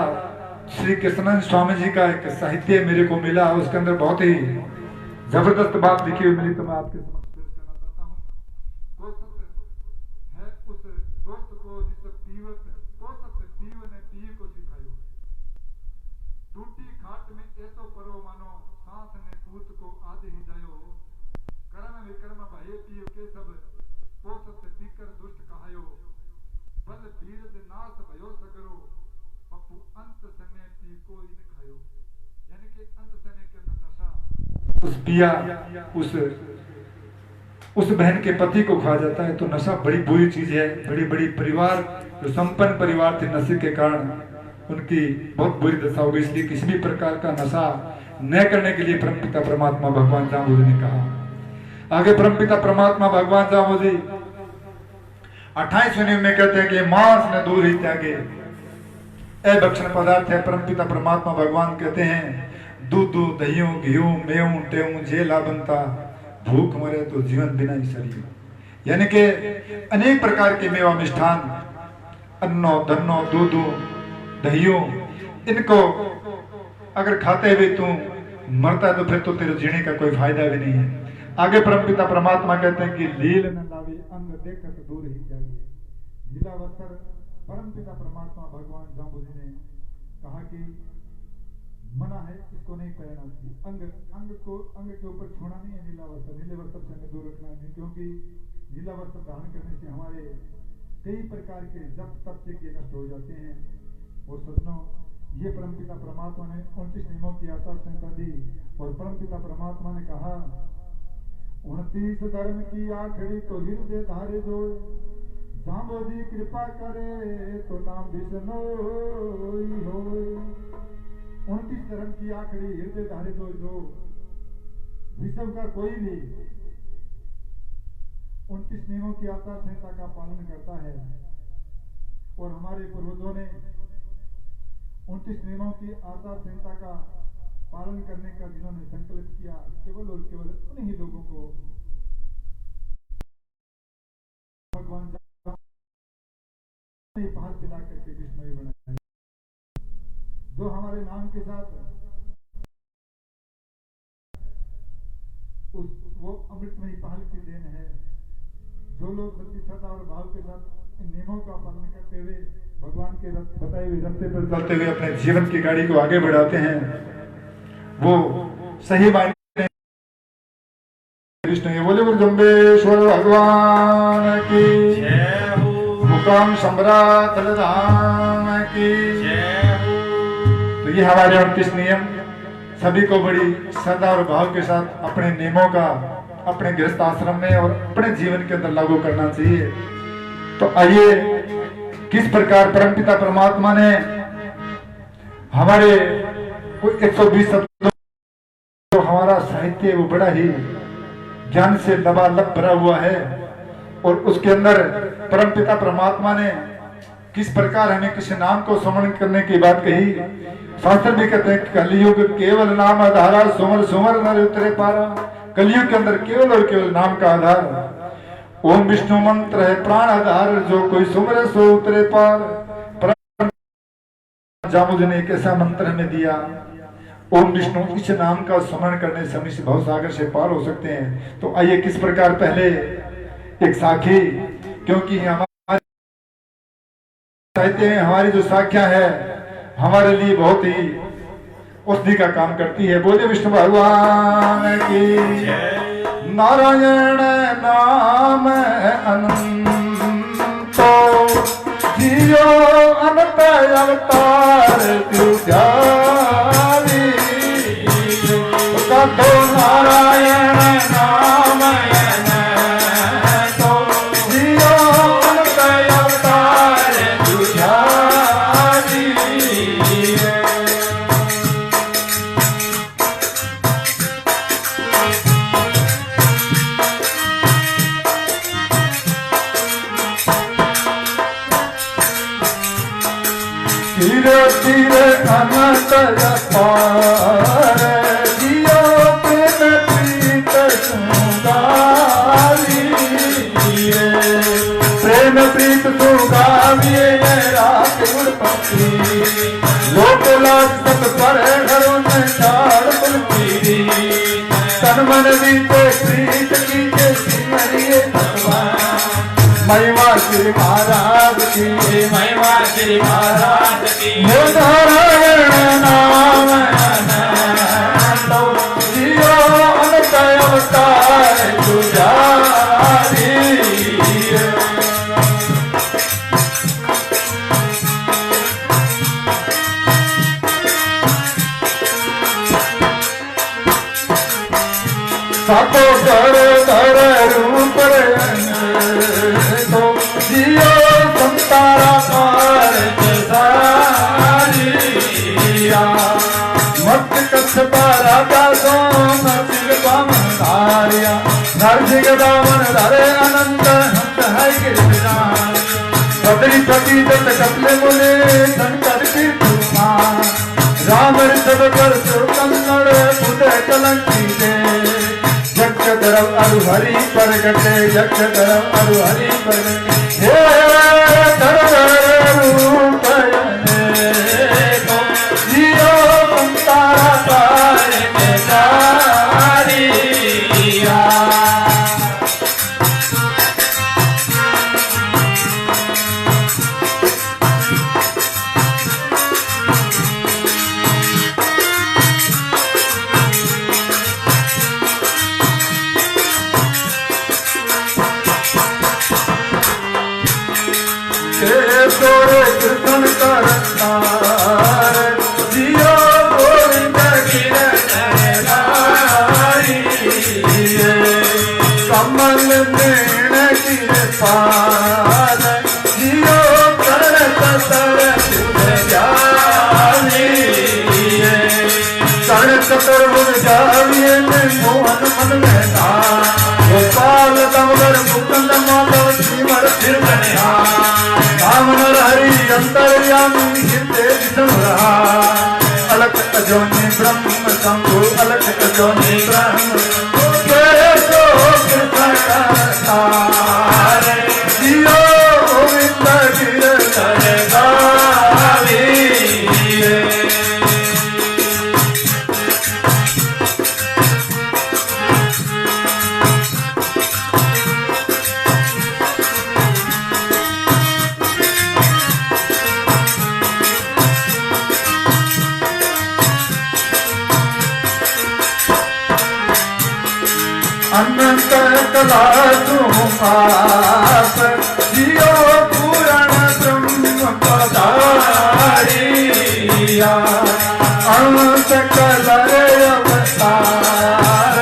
श्री कृष्णानंद स्वामी जी का एक साहित्य मेरे को मिला, उसके अंदर बहुत ही जबरदस्त बात लिखी हुई मिली, तो मैं आपके समक्ष पेश करना चाहता हूँ। कोई सत्य है उस दोस्त को जिस पीवत को सत्य पीव ने पीव को सिखायो, टूटी खाट में ऐसो परो मानो सांस ने पूत को आदि ही जायो, कर्म विकर्म भये पीव के सब को सत्य पीकर दुष्ट कहायो, बल बीरद नाश भयो सकरो, पप्पू अंत समय पी कोई न खायो। यानी कि अंत समय के अंदर नशा उस पिया उस बहन के पति को खा जाता है, तो नशा बड़ी बुरी चीज है। बड़ी बड़ी परिवार जो संपन्न परिवार थे, नशे के कारण उनकी बहुत बुरी दशा होगी। इसलिए किसी भी प्रकार का नशा न करने के लिए परमपिता परमात्मा भगवान जाम्बुजी ने कहा। आगे परमपिता परमात्मा भगवान जाम्बुजी 28वें नियम में कहते हैं कि मांस ने दूर ही त्यागे, अभक्षण पदार्थ है। परमपिता परमात्मा भगवान कहते हैं दूध दहियों घियों मेहूं टेहूं जेला बनता, भूख मरे तो जीवन बिना ही शरीर। यानी कि अनेक प्रकार के मेवा मिष्ठान, अन्नो धन्नो दूधो दहियों, इनको अगर खाते हुए तू मरता है तो फिर तो तेरे जीने का कोई फायदा भी नहीं है। आगे परमपिता परमात्मा कहते हैं कि लील न लावे अंग देखत दूर ही जागे। लीलावतर परमपिता परमात्मा भगवान जाम्बुजी ने कहा कि मना है, इसको नहीं पहनना चाहिए। अंग के ऊपर छूना नहीं है। नीले वस्त्र से हमें दूर रखना है, क्योंकि नीला वस्त्र धारण करने से हमारे कई प्रकार के जप तप के नष्ट हो जाते हैं। और सज्जनों, ये परमपिता परमात्मा ने 29 नियमों की आचार संहिता दी। और परमपिता परमात्मा ने कहा 29 धर्म की आखिरी तो हृदय धारे जो, जाम्बुजी कृपा करे तो नाम विष्णु होए। 29 धर्म की आखिरी हृदय धारे जो विश्व का कोई भी 29 नियमों की आचार संहिता का पालन करता है। और हमारे पूर्वजों ने 29 नियमों की आचार संहिता का पालन करने का जिन्होंने संकल्प किया, केवल और केवल उन्हीं लोगों को भगवान पहाड़ पिला करके विस्मय बनाया, जो हमारे नाम के साथ वो अमृतमयी पहल की देन है। जो लोग सच्ची श्रद्धा और भाव के साथ नियमों का पालन करते हुए भगवान के बताए हुए रास्ते पर चलते हुए अपने जीवन की गाड़ी को आगे बढ़ाते हैं, वो सही मायने विष्णु ये बोले गुरु जम्बेश्वर भगवान की जय हो, मुकाम सम्राट धाम की जय हो। तो ये हमारे 38 नियम सभी को बड़ी श्रद्धा और भाव के साथ अपने नियमों का अपने गृहस्थ आश्रम में और अपने जीवन के अंदर लागू करना चाहिए। तो आइए किस प्रकार परमपिता परमात्मा ने हमारे 120 शब्दों तो हमारा साहित्य वो बड़ा ही ज्ञान से लबालब भरा हुआ है, और उसके अंदर परमपिता परमात्मा ने किस प्रकार हमें किसी नाम को स्मरण करने की बात कही। शास्त्र भी कहते हैं कलयुग केवल नाम आधारा, सुमर सुमर नर उतरे पारा। कलयुग के अंदर केवल और केवल नाम का आधार ओम विष्णु मंत्र है प्राण आधार, जो कोई सुमरे सो उतरे पार। जामुज ने एक ऐसा मंत्र हमें दिया, ओम विष्णु, इस नाम का स्मरण करने से हम इस भवसागर से पार हो सकते हैं। तो आइए किस प्रकार पहले एक साखी, क्योंकि हमारे साहित्य में हमारी जो साखियां है हमारे लिए बहुत ही औषधि का काम करती है। बोले विष्णु भगवान की नारायण नाम अनंतो जियो अनंत अवतार तुझारी, कथो नारायण नाम अनंतो जियो अनंत अवतार तुझारी। धीरे धीरे अनंत अपार जियो प्रेम प्रीत सुगावी, प्रेम प्रीत सुगाविए रात गुणपति, लोक लाज सब पर घरों में चार पुलपीरी, तन मन बीते प्रीत कीजे सिमरिए भगवान। महिमा श्री महाराज की, महिमा श्री महाराज की, नारायण नाम अनंतो जियो अनंत अवतार तुझारी। सातो धर धर रूप तो जियो संतारा पार सारिया, मत कच्छ पारा का सोम सिंह बामधारिया, नरसिंह दामन धरे अनंत हंस है गिरधान, बदरी पति जत कपले मुने संकर की तुमान, राम ऋषभ कर सुर कन्नड़ बुध कलंकी दे, जक्ष धर्म अरु हरि प्रगटे, जक्ष धर्म अरु हरि प्रगटे, हे धर्म रूप जियो संतारा पार तारिया। कृष्ण करतार जियो गोविंद गिरधारी, कमल नैन गिरपाल जियो कर्ण सतर जानी, कर्ण सतर जाविए मोहन मन में गोपाल दमगर मुकुंद माधव श्रीमर फिर राम नर हरि अंतर्यामी हिते विष्णु रहा, अलख अजोनि ब्रह्म शंभु, अलख अजोनि ब्रह्म केशो कृष्ण करतार जियो गोविंद गिरधर गावी। अनंत कला तुमास जियो पूरण ब्रह्म पधारिया अनंत कलर अवतार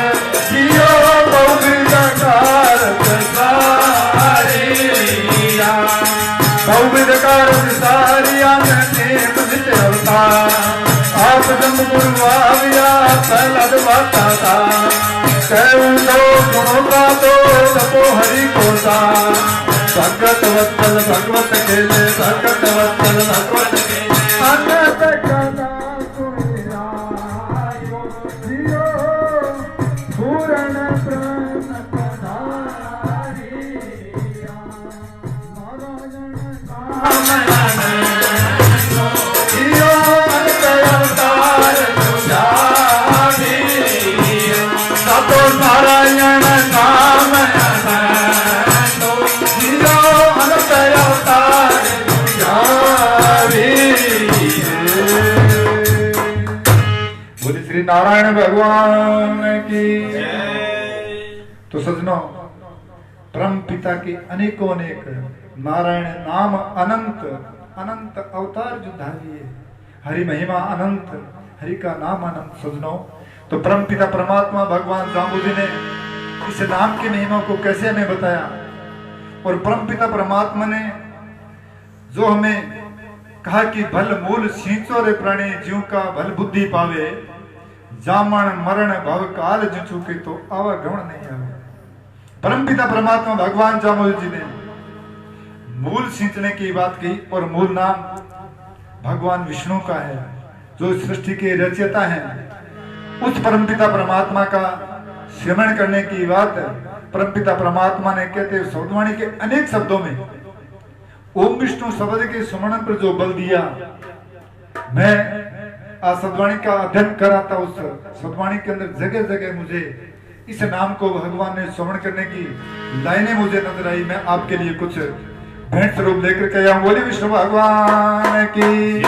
जियो बहुविधकार प्रसारिया बहुविधकार प्रसारिया नेम नित अवतार आप जम गुरु आविया प्रहलाद वाता था कहूँ तो गुणों का तो तपो हरि को सा भगत वत्सल भगवत के ले भगत वत्सल भगवत के अनंत कला सुनियो जियो पूर्ण ब्रह्म पधारिया नारायण नाम जियो अनंत अवतार तुझारी सतो नारायण नाम जियो अनंत अवतार तुझारी बोले श्री नारायण भगवान की। तो सजनों, परम पिता के अनेकों अनेक नारायण नाम अनंत अनंत अवतार जो धारिए, हरि महिमा अनंत, हरि का नाम अनंत। सजनों, तो परम पिता परमात्मा भगवान जाम्बुजी ने इस नाम की महिमा को कैसे हमें बताया, और परम पिता परमात्मा ने जो हमें कहा कि भल मूल सींचो रे प्राणी जीव का भल बुद्धि पावे, जामण मरण भव काल जो चूके तो आवागमन नहीं आवे। परम पिता परमात्मा भगवान जाम्बुजी जी ने मूल सींचने की बात कही, और मूल नाम भगवान विष्णु का है जो सृष्टि के रचयिता हैं। उस परमपिता परमात्मा का श्रवण करने की बात परमपिता परमात्मा ने कहते शब्दवाणी के अनेक शब्दों में ओम विष्णु शब्द के सुमरण पर जो बल दिया, मैं आज शब्दवाणी का अध्ययन कर रहा था, उस शब्दवाणी के अंदर जगह जगह मुझे इस नाम को भगवान ने श्रवण करने की लाइनें मुझे नजर आई। मैं आपके लिए कुछ भेंट स्वरूप लेकर के आया हूं। बोले विष्णु भगवान की।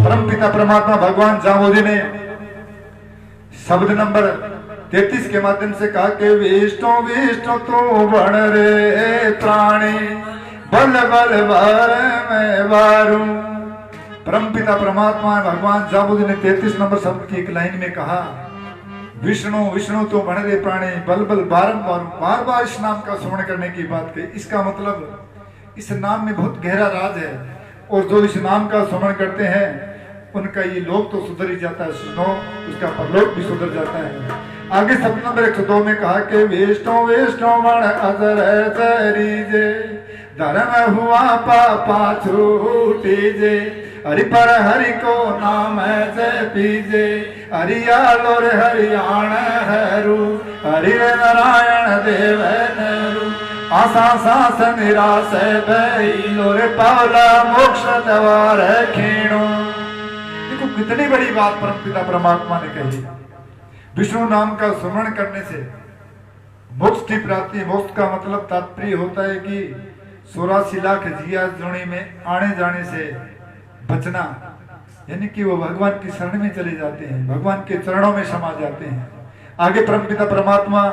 परम पिता परमात्मा भगवान जाम्बुजी ने शब्द नंबर 33 के माध्यम से कहा कि विष्णु विष्णु तो बण रे प्राणी बल बल वार में वारू। परम पिता परमात्मा भगवान जाम्बुजी ने 33 नंबर शब्द की एक लाइन में कहा, विष्णु विष्णु तो बण रे प्राणी बल बल बारंबार बार बार इस नाम का श्रवण करने की बात कही। इसका मतलब इस नाम में बहुत गहरा राज है, और जो इस नाम का श्रवण करते हैं उनका ये लोक तो सुधर ही जाता है, सुनो उसका परलोक भी सुधर जाता है। आगे शब्द नंबर 102 में कहा कि विष्णु विष्णु बण अजर जे धर्म हुआ पापा छूटी जे हरि पर हरि को नाम से पीजे हरियालो रे हरियाण हरू हरि नारायण देव नरू आशा सास निराश बैलो रे पावला मोक्ष द्वार खीणो। देखो कितनी बड़ी बात परमपिता परमात्मा ने कही। विष्णु नाम का स्मरण करने से मोक्ष की प्राप्ति। मोक्ष का मतलब तात्पर्य होता है कि 84 लाख जिया जोनी में आने जाने से बचना, यानी कि वो भगवान की शरण में चले जाते हैं, भगवान के चरणों में समा जाते हैं। आगे परमपिता परमात्मा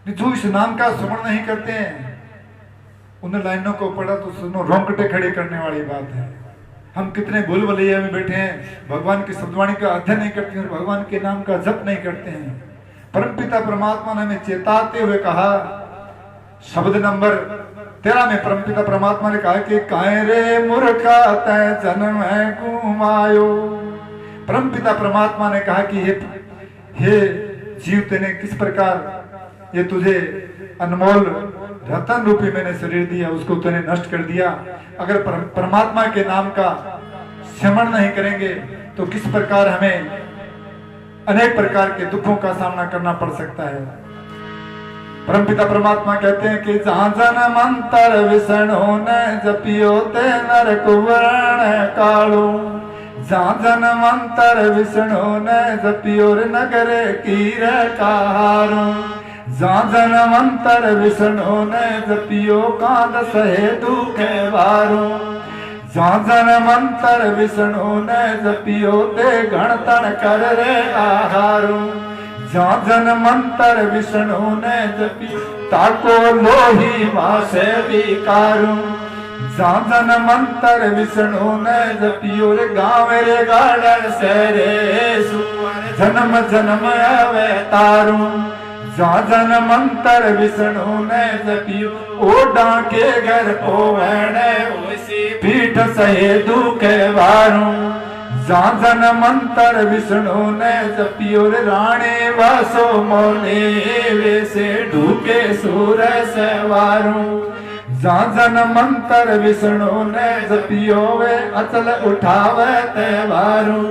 जो इस नाम का स्मरण नहीं करते हैं, उन लाइनों को पढ़ा तो सुनो रोंगटे खड़े करने वाली बात है। हम कितने भूल भुलैया में बैठे हैं, भगवान की शब्दवाणी का अध्ययन नहीं करते हैं, भगवान के नाम का जप नहीं करते हैं। परमपिता परमात्मा ने हमें चेताते हुए कहा, शब्द नंबर 13 में परमपिता परमात्मा ने कहा कि काहे रे मूर्खा तै जन्म गुमायो। परमपिता परमात्मा ने कहा कि हे जीव, तेने किस प्रकार ये तुझे अनमोल रतन रूपी मैंने शरीर दिया, उसको तूने नष्ट कर दिया। अगर परमात्मा के नाम का स्मरण नहीं करेंगे तो किस प्रकार हमें अनेक प्रकार के दुखों का सामना करना पड़ सकता है। परमपिता परमात्मा कहते हैं कि जहां जन मंत्र विष्णु ने जपियो ते नर कुवरण कालो। जहां जन मंत्र विष्णु ने जपियो नगर कीर कारो। जहां जन मंत्र विष्णु ने जपियो कांद सहे दुख वारो। जहां जन मंत्र विष्णु ने जपियो ते गणतन कर रे आहारो। जन मंत्र विष्णु ने जपी ताको लोही मासे विकारू जन मंत्र विष्णु ने जपी और गाँव रे गार्डन से रे जन्म जन्म अवतारू जन मंत्र विष्णु ने जपी ओ डाके घर पोवणे पीठ सहे दुख वारू जन मंत्र विष्णु ने जपी और राणे वासो मोने वैसे ढूके सूर सवारू जन मंत्र विष्णु ने जपियो वे अचल उठावे तेवारू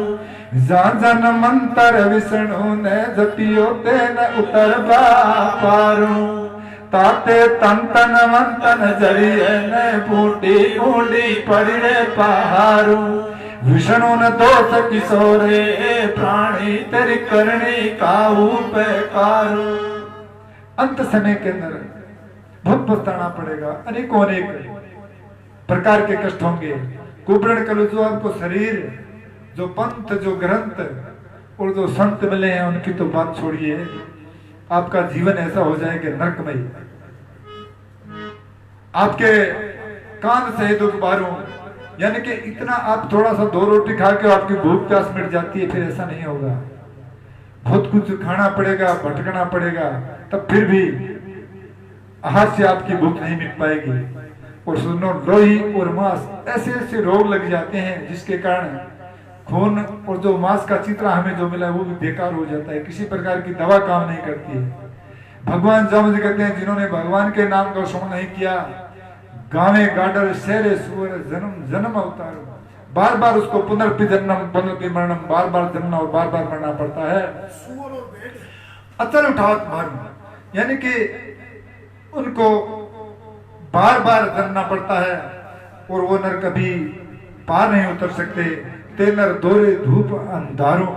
जन मंत्र विष्णु ने जपियो तेन उतर पारू ताते तन तन मंतन जरिए ने बूटी ऊंडी पड़ी रे पहारू विष्णु ने दोष किशोरे प्राणी तेरी करनी काऊ पे कारू। अंत समय के अंदर बहुत बताना पड़ेगा, अनेकों अनेक प्रकार के कष्ट होंगे। कुबरण कलुजो आपको शरीर, जो पंथ, जो ग्रंथ और जो संत मिले हैं उनकी तो बात छोड़िए, आपका जीवन ऐसा हो जाएगा नरकमय। आपके कान से दुख बारू, यानी कि इतना आप थोड़ा सा 2 रोटी खा के आपकी भूख प्यास मिट जाती है, फिर ऐसा नहीं होगा। बहुत कुछ खाना पड़ेगा, भटकना पड़ेगा, तब फिर भी आहार से आपकी भूख नहीं मिट पाएगी। और सुनो, लोही और मांस ऐसे ऐसे रोग लग जाते हैं जिसके कारण खून और जो मांस का चित्रा हमें जो मिला है वो भी बेकार हो जाता है, किसी प्रकार की दवा काम नहीं करती है। भगवान जामुन कहते हैं, जिन्होंने भगवान के नाम का स्मरण नहीं किया, गावे गाडर शेरे सुअर जन्म जन्म अवतार, बार बार उसको पुनर्पि जन्म पुनर्पि मरणम, बार बार जन्मना और बार बार मरना पड़ता है। अचल उठावत मरण, यानी कि उनको बार बार जन्मना पड़ता है और वो नर कभी पार नहीं उतर सकते। ते नर दोरे धूप अंधारों,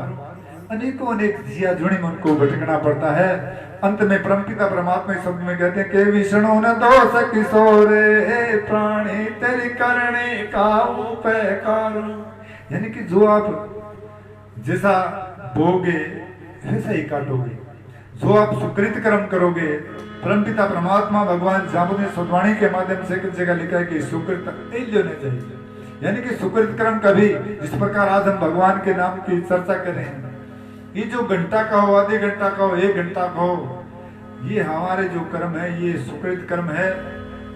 अनेकों अनेक जिया जुड़ी में उनको भटकना पड़ता है। अंत में परमपिता परमात्मा इस शब्द में कहते हैं कि विष्णु न दोष किशोरे प्राणी तेरी करने काऊ पे कारू, यानी कि जो आप जैसा बोगे वैसा ही काटोगे, जो आप सुकृत कर्म करोगे। परमपिता परमात्मा भगवान जामुने सुदवाणी के माध्यम से किस जगह लिखा है कि सुकृत लेने चाहिए, यानी कि सुकृत कर्म कभी, जिस प्रकार आज हम भगवान के नाम की चर्चा करें, ये जो घंटा का हो, आधे घंटा का हो, 1 घंटा का हो, ये हमारे जो कर्म है, ये सुकृत कर्म है,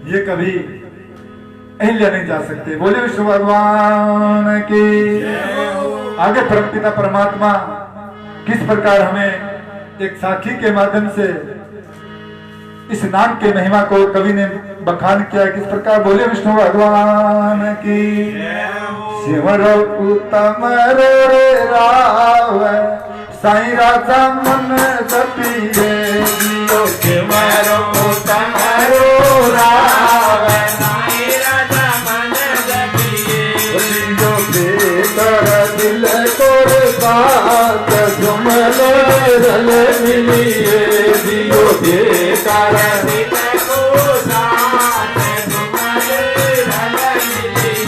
ये कभी अहिल्या नहीं जा सकते। बोले विष्णु भगवान की। आगे परमपिता परमात्मा किस प्रकार हमें एक साखी के माध्यम से इस नाम के महिमा को कवि ने बखान किया, किस प्रकार। बोले विष्णु भगवान की। शिवरो उत्तम रे राव साई राजा मन जपिए दियो, शिवरो उत्तम राव साई राजा मन जपिए दियो, बेकर दिल को बात जुमल रल मिलिए दियो, बेकर दिल को साथ जुमल रल मिलिए।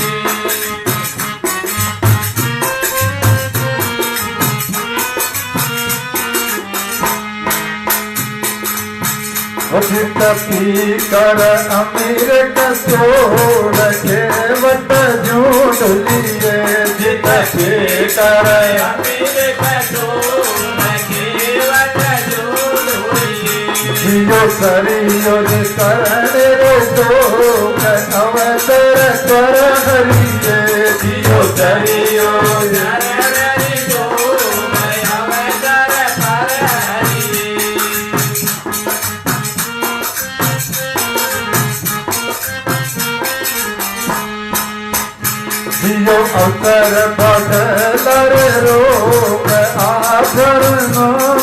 जित पी कर अमीर कसोड़ के वट झूठ लिए, जित पी कर अमीर कसोड़ के वट झूठ लिए, जियो करियो करण रे शोक अवसर कर हरिये, जियो करियो जियो अवसर बदलर रोग आभरण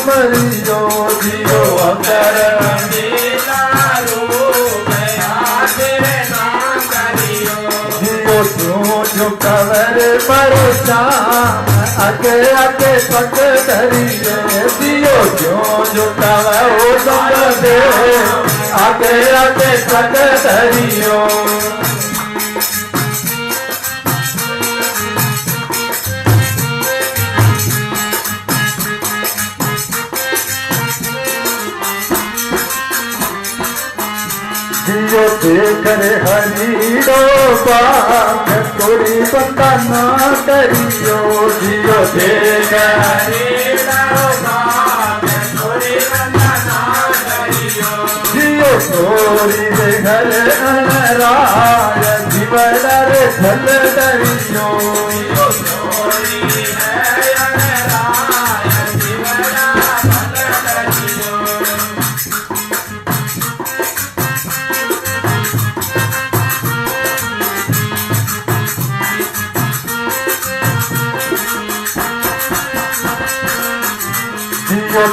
मरियो, जियो अवसर जियो क्यों झुकवर परेशान आगे आगे पग धरिए, जियो क्यों झुकवर दे आगे आगे पग धरियो। बात थोड़ी बंदा ना करियो जियो देख जियो छोरी दे घर अनराय जीवडर छल डरियो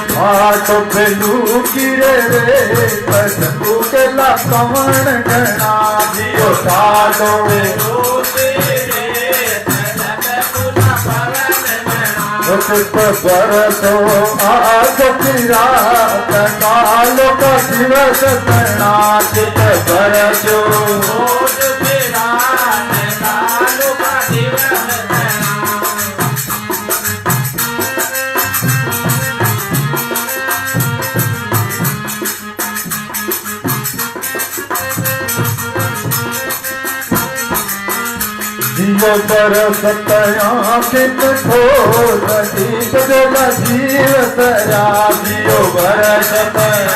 ठाट बेलू गिरे रे पसंदू के ला कवन गणा जियो ठाट बेलू बरसो आज पिरा कालो का दिवस गणा चित बरसो जियो बरसतया कित ठोर दीप जला जीव सरा जियो बरसतया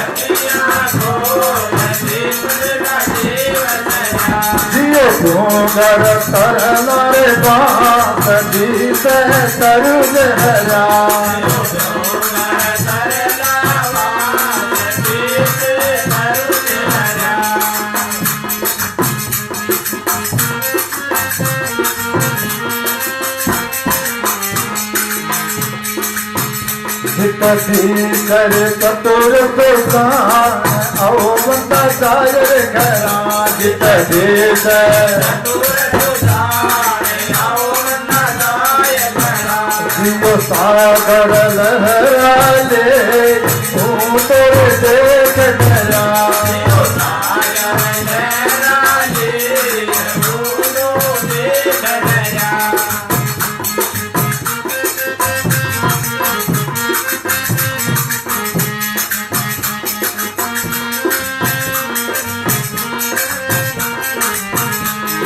जियो डूंगर तरल रे बात दीप तरुज हरा कर कतुर दुकान आओ बंदा जायर घरा जित देश जियो सागर लहरा ले तोर देख घरा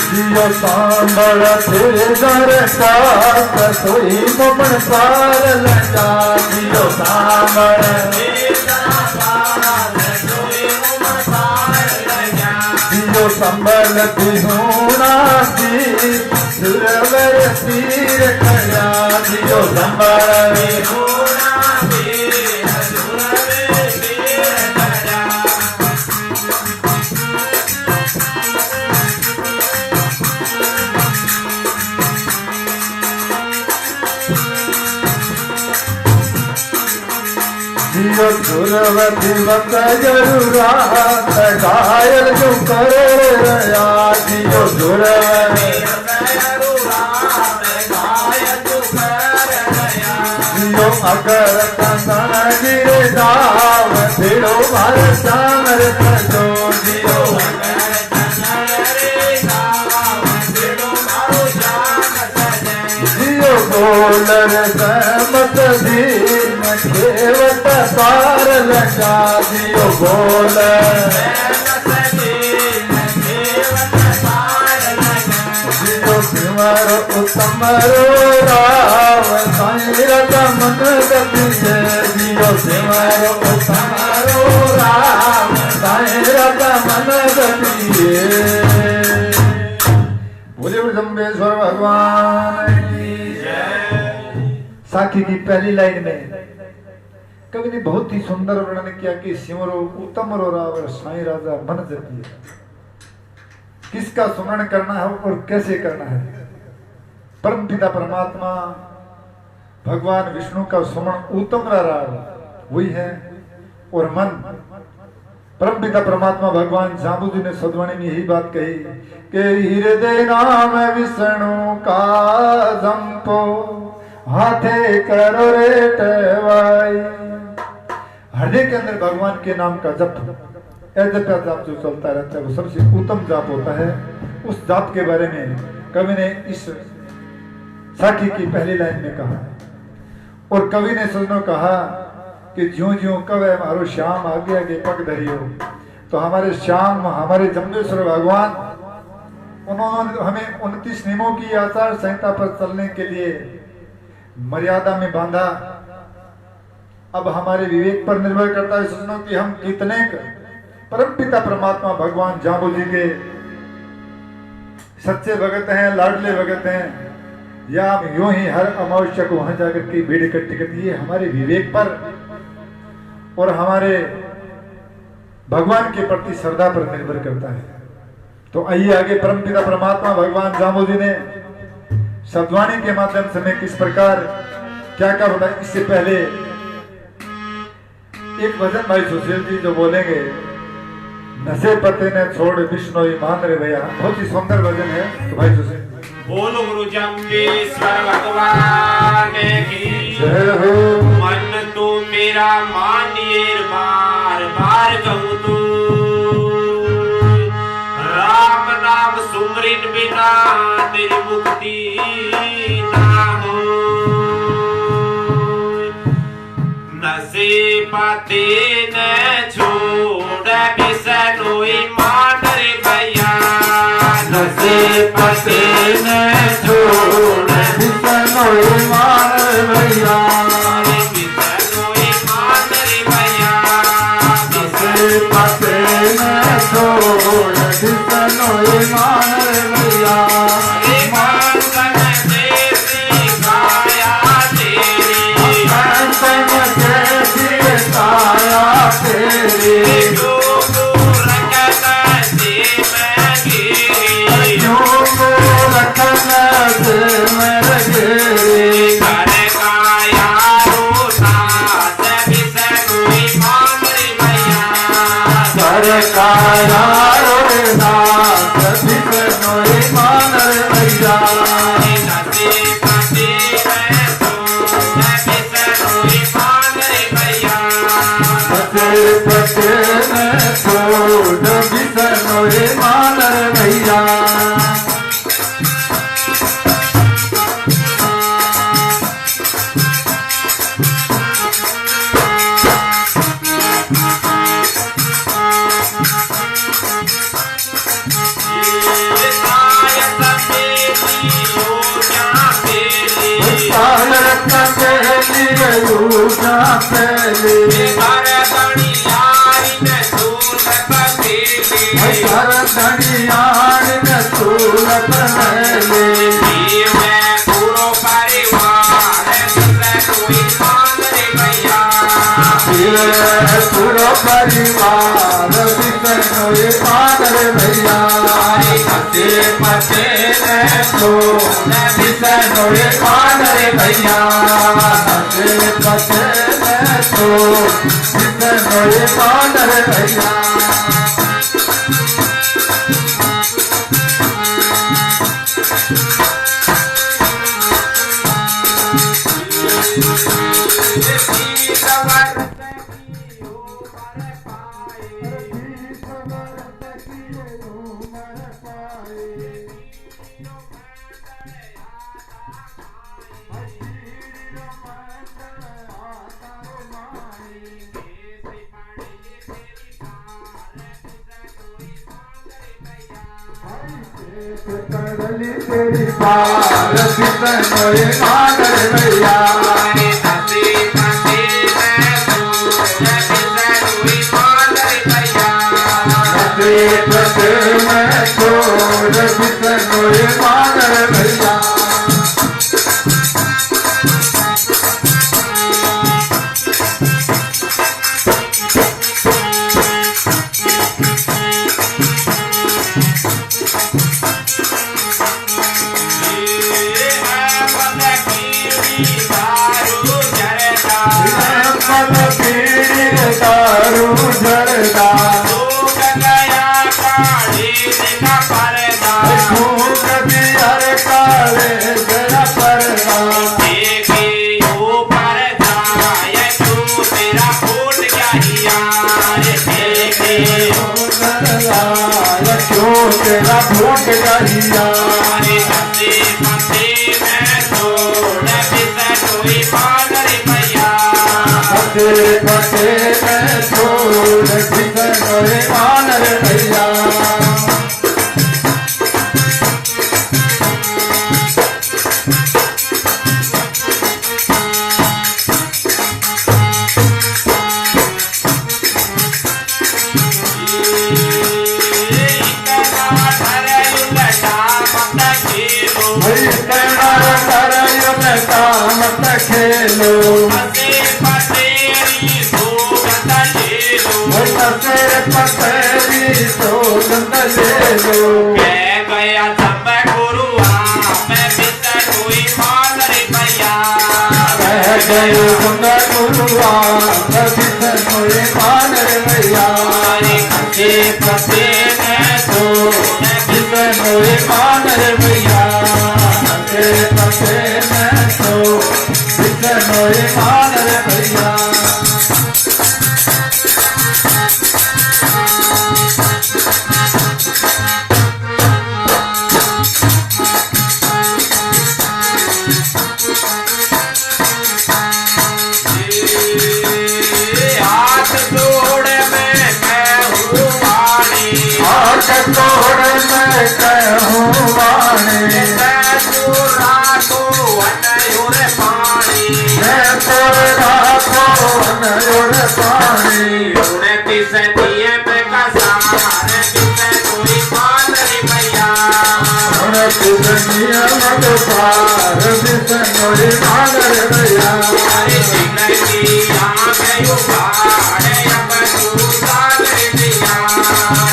जियो सांबर तेरे घर पास सोई मोमन पार लगा जियो सांबर जियो संबल बिहुना सी सुरवर तीर खड़ा जियो संबल बिहुना जियो सुरवती वक्त जरूरा घायल जो करे रया जियो सुरवती जियो अगर कंगन गिरे दाव फिरो भर चामर सजो जियो जियो बोलर सहमत दी खेवत पार लगा जियो बोल जियो सिमर उत्तम राव साईं रता मन गतिए जियो सिमर उत्तम राव साईं रता मन गतिए बोले जम्बेश्वर भगवान की जय। साखी की पहली लाइन में कवि ने बहुत ही सुंदर वर्णन किया कि सिमरो उत्तम रो रावर साईं राजा मन जपिए। किसका सुमरण करना है और कैसे करना है? परमपिता परमात्मा भगवान विष्णु का सुमरण उत्तम राग वही है। और मन परमपिता परमात्मा भगवान जांबुजी ने सदवाणी में यही बात कही कि हृदय नाम विष्णु का जंपो हाथे करो रे टवाई। हृदय के अंदर भगवान के नाम का जप जाप जो चलता रहता है वो सबसे उत्तम जाप होता है। उस जाप के बारे में कवि ने इस साखी की पहली लाइन में कहा। और कवि ने सजनों कहा कि ज्यों ज्यों कवे हमारो श्याम आगे आगे पग धरियो, तो हमारे श्याम हमारे जम्बेश्वर भगवान उन्होंने हमें 29 नियमों की आचार संहिता पर चलने के लिए मर्यादा में बांधा। अब हमारे विवेक पर निर्भर करता है सुनो कि हम कितने परमपिता परमात्मा भगवान जाम्बू जी के सच्चे भगत हैं, लाडले भगत हैं, या हम यूं ही हर अमावस्या को वहां जाकर के भीड़ इकट्ठी करती है। हमारे विवेक पर और हमारे भगवान के प्रति श्रद्धा पर निर्भर करता है। तो आइए आगे परमपिता परमात्मा भगवान जाम्बू जी ने शब्दवाणी के माध्यम से मैं किस प्रकार क्या क्या बताया। इससे पहले एक भजन भाई सुशील जी जो बोलेंगे, नशे पते ने छोड़ विष्णु मान रे भैया, बहुत ही सुंदर भजन है। तो भाई सुशील बोलो गुरु जम्बेश्वर भगवान की जय हो। मन तो मेरा मानिए बार बार कहूँ तो राम नाम सुमरिन बिना तेरी मुक्ति ना हो। नशे पते न छोड़ बिसनोई मान रे भैया, नशे पते न छोड़ बिसनोई मान रे भैया, बिसनोई मान रे भैया, नशे पते न छोड़ बिसनोई मान रे भैया। परिवार बिसनोई मान रे भैया, नशे पते न छोड़ बिसनोई मान रे भैया, नशे पते न छोड़ बिसनोई मान रे भैया। तेरी पार बिसनोई मान रे भैया, नशे पते न छोड़ बिसनोई मान रे भैया, नशे पते न छोड़ बिसनोई मान रे भैया। तेरा भूत कहिया, नशे पते न छोड़ बिसनोई मान रे भैया, नशे पते न छोड़ बिसनोई मान रे भैया। लो, नशे पतेरी सोगंद ले लो, नशे पतेरी सोगंद ले लो। कह गया सब गुरुआ मैं विष्णु मान रे भैया, कह गयो सुंदर गुरुआ मैं विष्णु मान रे भैया। नशे पतेरी तो विष्णु मान रे भैया, नशे पतेरी तो विष्णु मान रे भैया। हाथ जोड़ मैं कहूँ वाणी, हाथ जोड़ मैं कहूँ वाणी, मैं तो राखो अनयोर पानी, मैं तो राखो अनयोर पानी। उन्नति सदिये में कसार जिसे कोई मान रे भैया, उन्नति नियम पार विष्णु मान रे भैया। अरे जिंदगी आगे उगाड़े अब तू साग रे भैया,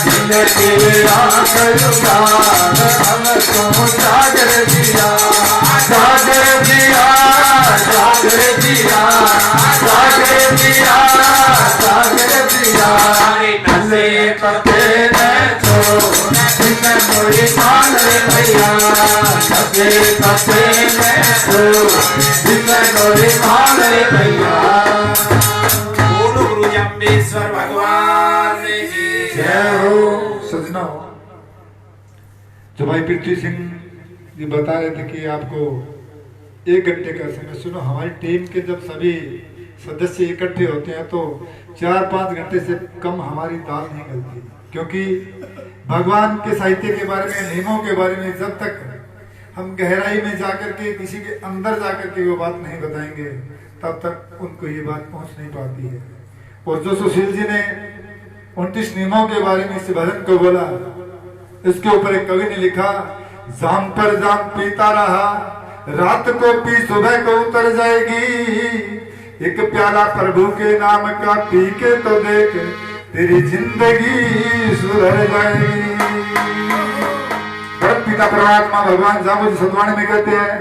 जिंदगी आग उगाड़ हम तो जागर दिया, जागर दिया, जागर दिया, जागर दिया, जागर दिया। नशे पतेरी तो विष्णु मान रे भैया, नशे पतेरी तो विष्णु मान रे भैया। बोलो गुरु जम्बेश्वर भगवान की जय हो। सजनों, जो भाई पृथ्वी सिंह जी बता रहे थे कि आपको 1 घंटे का समय, सुनो हमारी टीम के जब सभी सदस्य इकट्ठे होते हैं तो 4-5 घंटे से कम हमारी दाल नहीं गलती, क्योंकि भगवान के साहित्य के बारे में, नियमों के बारे में जब तक हम गहराई में जाकर के किसी के अंदर जाकर के वो बात नहीं बताएंगे तब तक उनको ये बात पहुंच नहीं पाती है। और जो सुशील जी ने 29 नियमों के बारे में इस भजन को बोला, इसके ऊपर एक कवि ने लिखा, जाम पर जाम पीता रहा, रात को पी सुबह को उतर जाएगी, एक प्याला प्रभु के नाम का पी के तो देख तेरी जिंदगी सुधर जाएगी। परम पिता परमात्मा भगवान जामुन सतवाणी में कहते हैं,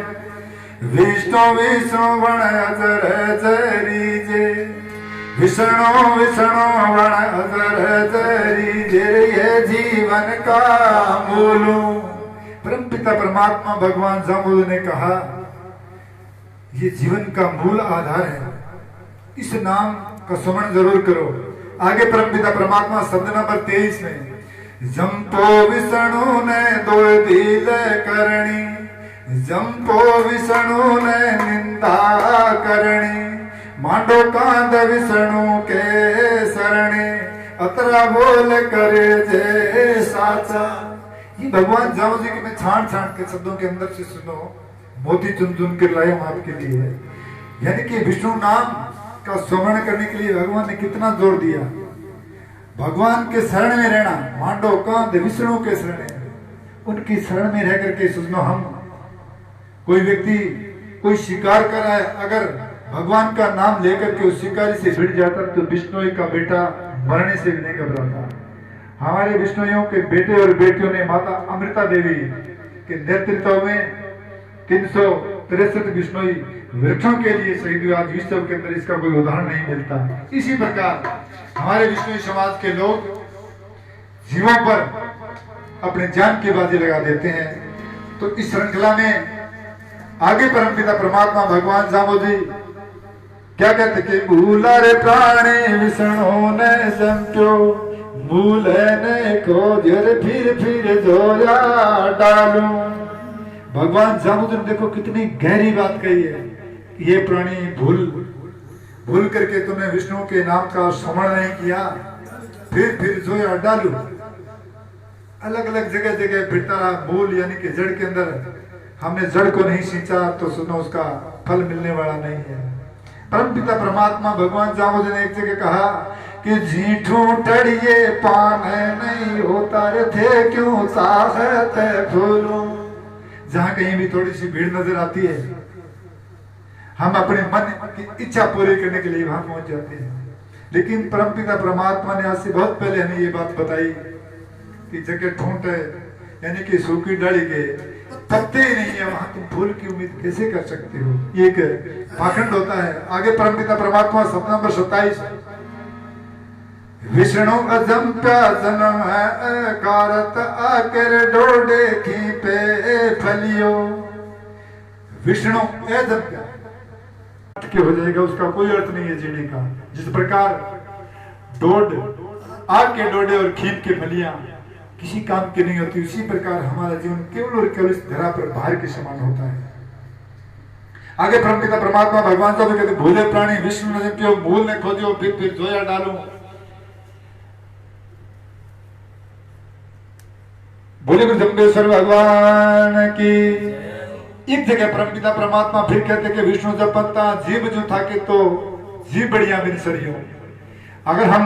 विष्णु विष्णु वण अजर जरीजे, विष्णु विष्णु वण अजर जरीजे, ये जीवन का मूल। परम पिता परमात्मा भगवान जामुन ने कहा, ये जीवन का मूल आधार है, इस नाम का स्मरण जरूर करो। आगे परमपिता परमात्मा शब्द नंबर 23 में, जंपो विष्णु ने दो दिल करणी, जंपो विष्णु ने निंदा करणी, मांडो कांद विष्णु के शरणे, अतरा बोल करे जे साचा। ये भगवान जाओ जी की मैं छांट छांट के शब्दों के अंदर से सुनो, मोती चुन चुन के लाया हूं आपके लिए। यानी कि विष्णु नाम का स्मरण करने के लिए भगवान ने कितना जोर दिया। भगवान के शरण में रहना, मांडो कांद विष्णु के शरण, उनकी शरण में रह करके सुनो। हम कोई व्यक्ति कोई शिकार कर रहा है, अगर भगवान का नाम लेकर के उस शिकारी से भिड़ जाता तो विष्णु का बेटा मरने से भी नहीं घबराता। हमारे विष्णुओं के बेटे और बेटियों ने माता अमृता देवी के नेतृत्व में 363 विष्णुई वृक्षों के लिए शहीद हुए। आज विश्व के अंदर इसका कोई उदाहरण नहीं मिलता। इसी प्रकार हमारे विष्णु समाज के लोग जीवों पर अपने जान की बाजी लगा देते हैं। तो इस श्रृंखला में आगे परमपिता परमात्मा भगवान जामोदी क्या कहते कि भूला रे प्राणी विष्णु ने संप्यो, भूलने को जर फिर जोया डालू। भगवान जामुन ने देखो कितनी गहरी बात कही है। ये प्राणी भूल करके तुमने विष्णु के नाम का स्मरण नहीं किया, फिर जोया डालू। अलग अलग जगह जगह फिरता रहा। मूल यानी कि जड़ के अंदर हमने जड़ को नहीं सींचा तो सुनो उसका फल मिलने वाला नहीं है। परमपिता परमात्मा भगवान जामुन ने एक जगह कहा कि जीठू टड़िए पान नहीं होता रे थे क्यों साहत फूलों। जहां कहीं भी थोड़ी सी भीड़ नजर आती है, हम अपने मन की इच्छा पूरी करने के लिए वहां पहुंच जाते हैं। लेकिन परमपिता परमात्मा ने आज से बहुत पहले हमें ये बात बताई कि जगह ठूंठ है, यानी कि सूखी डाली के पत्ते ही नहीं है, वहां तुम फूल की उम्मीद कैसे कर सकते हो? ये एक पाखंड होता है। आगे परमपिता परमात्मा शब्द नंबर 27, विष्णु अजंप्या जन्म है कारत आकर डोडे की पे फलियो। विष्णु अजंप्या हो जाएगा, उसका कोई अर्थ नहीं है जीने का। जिस प्रकार डोड आग के डोडे और खींच के फलियां किसी काम की नहीं होती, उसी प्रकार हमारा जीवन केवल और केवल इस धरा पर भार के समान होता है। आगे परमपिता परमात्मा भगवान साहब कहते भूले प्राणी विष्णु ने पियो मूल ने खोजो फिर जोया डालू। बोले गुरु जम्बेश्वर भगवान की। एक जगह परमपिता परमात्मा फिर कहते कि विष्णु जब पत्ता जीव जो था कि तो जीव बढ़िया बिनसरियों। अगर हम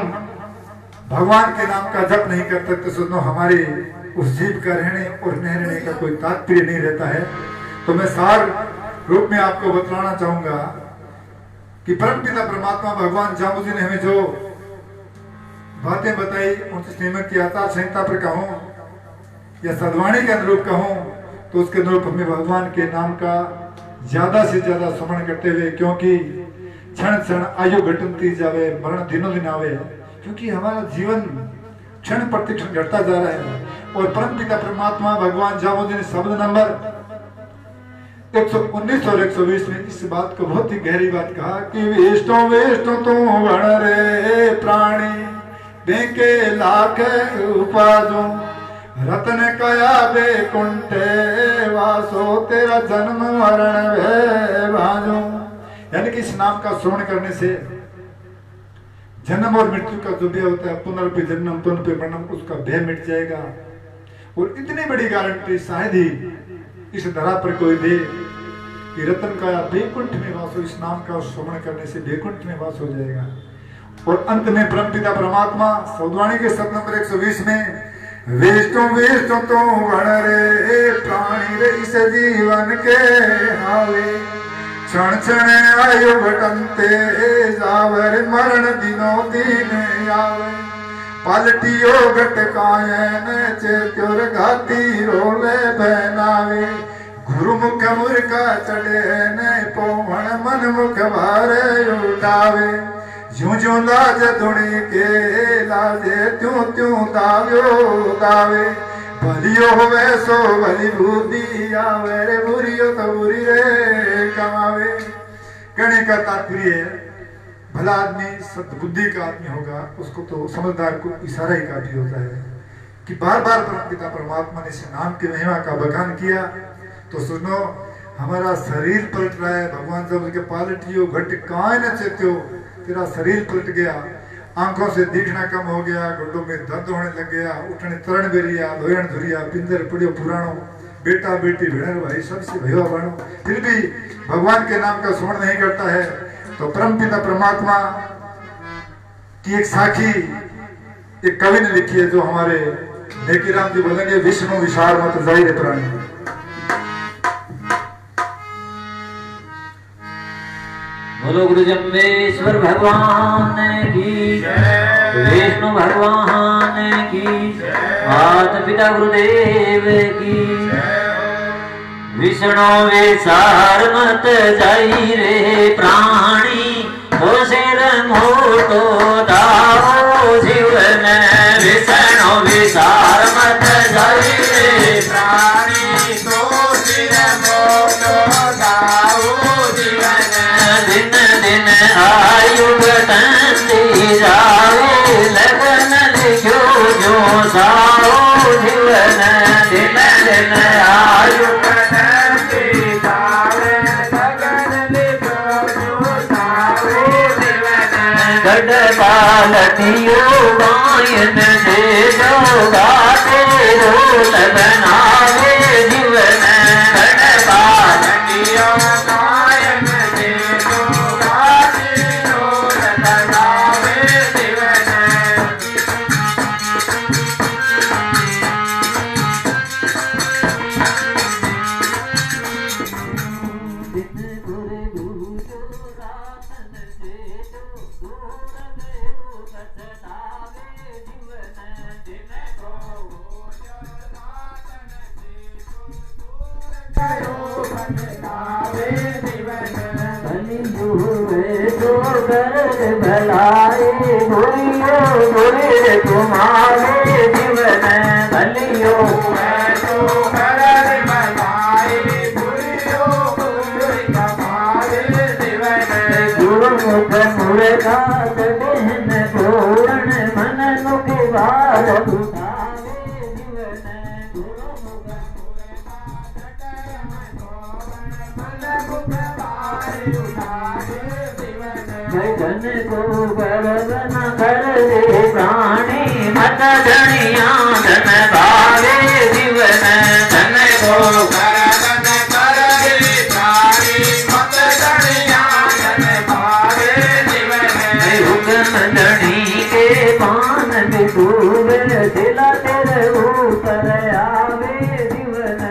भगवान के नाम का जप नहीं करते तो सुनो हमारे उस जीव का रहने और न रहने का कोई तात्पर्य नहीं रहता है। तो मैं सार रूप में आपको बतलाना चाहूंगा कि परमपिता परमात्मा भगवान जामुजी ने हमें जो बातें बताई उनसे श्रीमद की आचार संहिता पर कहूं या सद्वाणी के अनुरूप कहूं तो उसके अनुरूप हमें भगवान के नाम का ज्यादा से ज्यादा स्मरण करते हुए, क्योंकि क्षण क्षण आयु घटती जावे मरण दिनों दिन आवे, क्योंकि हमारा जीवन क्षण प्रतिक्षण घटता जा रहा है। और परमपिता परमात्मा भगवान जामुजी ने शब्द नंबर 119 और 120 में इस बात को बहुत ही गहरी बात कहा कि वेष्टो तो गण रे प्राणी देके लाख उपाजो रतन कया बेकुंठे वासो तेरा जन्म मरण भय भाजो। यानी कि इस नाम का श्रवण करने से जन्म और मृत्यु का जो भय होता है, पुनर्पि जन्म पुनर्पि मरणम, उसका भय मिट जाएगा। और इतनी बड़ी गारंटी शायद ही इस धरा पर कोई दे कि रतन का बेकुंठ में वास हो। इस नाम का श्रवण करने से बेकुंठ में वास हो जाएगा। और अंत में परमपिता परमात्मा सौदवाणी के शब्द नंबर 120 में वेष्टो तो गण रे प्राणी रे इस जीवन के हावे क्षण क्षण आयु घटंते जावर मरण दिनों दिन आवे पलटियो घटकायन चेत्योर घाती रोले बहनावे गुरुमुख मुर्खा चढ़े ने पोहण मन मुख भारे उठावे जो लाज धुणी के लाजे त्यों दाव्यो दावे भलियो वैसो भली बुद्धि आवे रे बुरियो तो बुरी रे कमावे। कहने का तात्पर्य है भला आदमी सद्बुद्धि का आदमी होगा, उसको तो समझदार को इशारा ही काफी होता है कि बार बार परमपिता परमात्मा ने इस नाम की महिमा का बखान किया। तो सुनो हमारा शरीर पलट रहा है। भगवान जब के पालटियो घट काहे न चेत्यो, तेरा शरीर पलट गया, आंखों से दिखना कम हो गया, गुड्डों में दर्द होने लग गया, उठने तरण बेरिया धोयण धुरिया पिंदर पड़ियो पुराणो बेटा बेटी भेड़ भाई सबसे भयो बनो, फिर भी भगवान के नाम का स्मरण नहीं करता है। तो परमपिता परमात्मा की एक साखी एक कवि ने लिखी है जो हमारे नेकीराम जी बोलेंगे, विष्णु विशाल मत जाहिर प्राणी। बोलो गुरु जम्बेश्वर भगवान की जय, विष्णु भगवान की जय, माता पिता गुरुदेव की जय। विष्णु विसार मत जाई रे प्राणी हो सिर मोटो दाओ जीवन। विष्णु विसार मत जाई रे प्राणी तो सिर मोटो दाओ जीवन। दिन दिन आयु घटती जावे लगन लिखो जो साओ जीवन। दिन दिन आयु घटती जावे लगन लिखो जो साओ जीवन। गढ़ पालतियो गायन से जो गाते रो लगनावे जीवन। गढ़ पालतियो गायन से भलाए बुरियो बुरे तुम्हारे जीवन भलियो गुरुमुख मुरघात बहन पूर्ण मन मुख बाल उठावे जीवन भजन को बरवन कर दे प्राणी मत धनिया धन भावे जीवन धन को बरवन कर दे प्राणी मत धनिया धन भावे जीवन हुक्म धनी के पान बिटूर दिला तेरे ऊपर आवे जीवन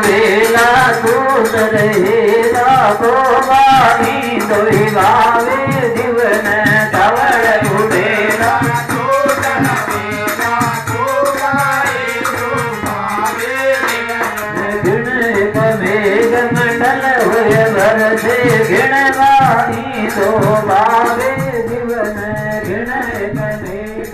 वेला दूत रहेला तो बानी दोई भावे जीवन तवड़ उड़ेला दूत रहेला तो बानी दो भावे जीवन गिण एक मेघ मंडल हुए बरसे गिण बानी दो भावे जीवन गिण एक मेघ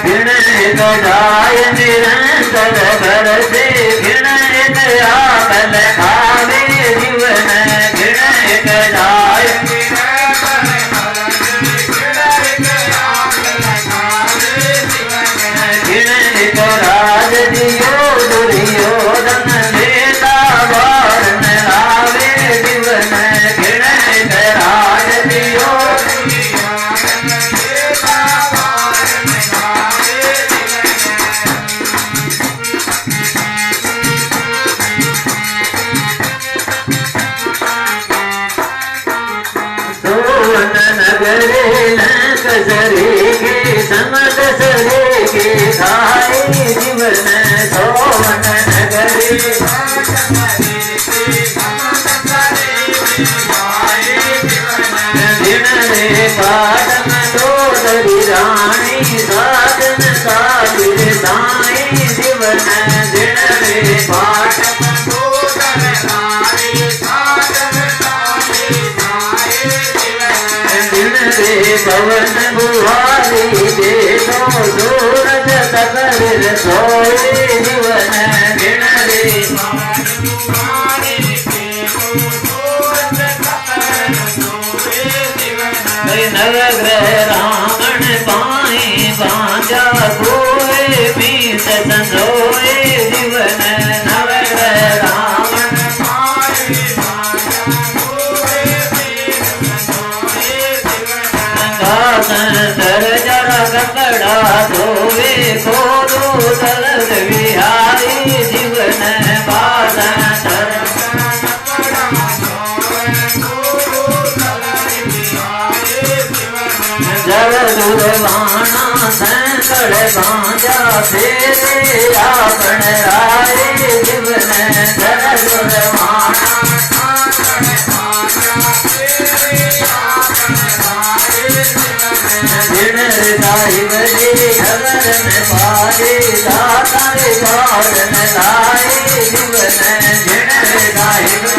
गिण एक जाय निरंतर बरसे गिण एक आकल खावे जीवन गिण एक जाय गिण एक राज दियो दुर्योधन लेता वारण लावे जीवन गिण एक राज दियो सरेगे समद सरेगे खाए जीवन सोवन नगरे दिन रे पाटन दोदरी रानी साधन साबिर साई जीवन दिन रे पाटन दोदर रानी साधन साबिर साई दिन रे पवन बुहारी दे दो सूरज तकर सोए जीवन दिन रे नवग्रह रावण पाए बाजा सोए मीत संजोए जीवन नवग्रह रावण दर जरा कपड़ा धोवे खोदो दर्द विहारी जीवन बादन जब दुर्वाणा संकट बांजा फेरे आपन राय जीवन जब दुर्वाणा दिन साहिब जी खबर में पाए दाता कारण लाए जीवन दिन साहिब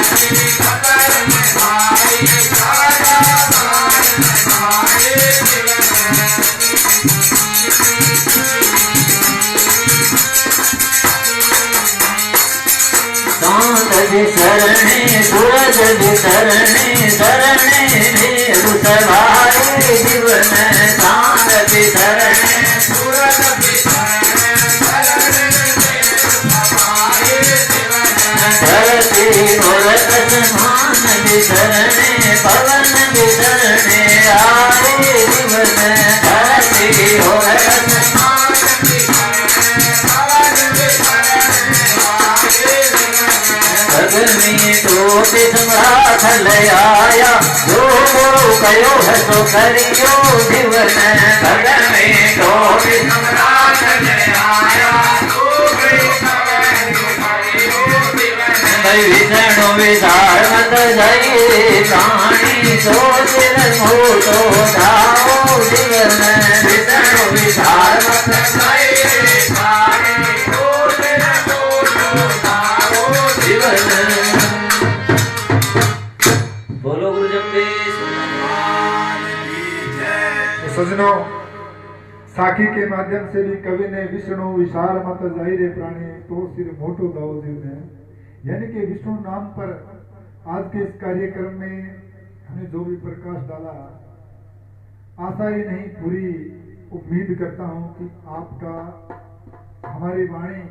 शरणे सूरज शरणे शरणे रुसवाए जीवन शांत शरणे सूरज धरती मूरत समान शरणे पवन शरणे आए जीवन धरती मूरत में तो सम्राट ले आया जो कयो है तो करियो जीवन भाई विष्णु विशाल मत जाई प्राणी तो सिर मोटो धाओ जीवन विष्णु विशाल मत जाई प्राणी तो सिर मोटो धाओ जीवन। बोलो गुरु जगदीश भगवान की जय। तो सज्जनों, साखी के माध्यम से भी कवि ने विष्णु विशाल मत जाहिरे प्राणी तो सिर मोटो दाओ जीवन, यानी कि विष्णु नाम पर आज के इस कार्यक्रम में हमने जो भी प्रकाश डाला, आशा ही नहीं पूरी उम्मीद करता हूं कि आपका हमारी वाणी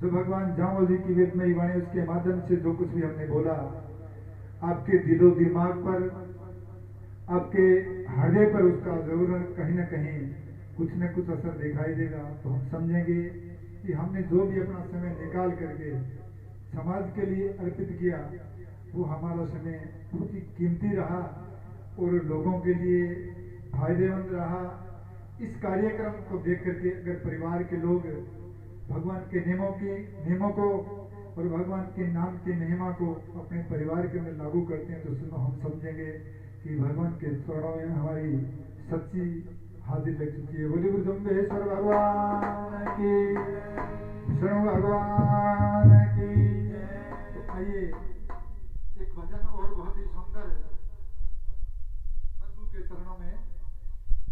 जो भगवान जामवंत जी की वेदमयी वाणी उसके माध्यम से जो कुछ भी हमने बोला आपके दिलो दिमाग पर, आपके हृदय पर उसका जरूर कहीं न कहीं कुछ न कुछ असर दिखाई देगा। तो हम समझेंगे कि हमने जो भी अपना समय निकाल करके समाज के लिए अर्पित किया वो हमारा समय बहुत ही कीमती रहा और लोगों के लिए फायदेमंद रहा। इस कार्यक्रम को देख करके अगर परिवार के लोग भगवान के नियमों को और भगवान के नाम की महिमा को अपने परिवार के अंदर लागू करते हैं तो सुनो हम समझेंगे कि भगवान के चरणों में हमारी सच्ची हाजिर लग चुकी है। बोलिए गुरु जम्बेश्वर भगवान की, विष्णु भगवान की। तो आइए एक भजन और बहुत ही सुंदर प्रभु के चरणों में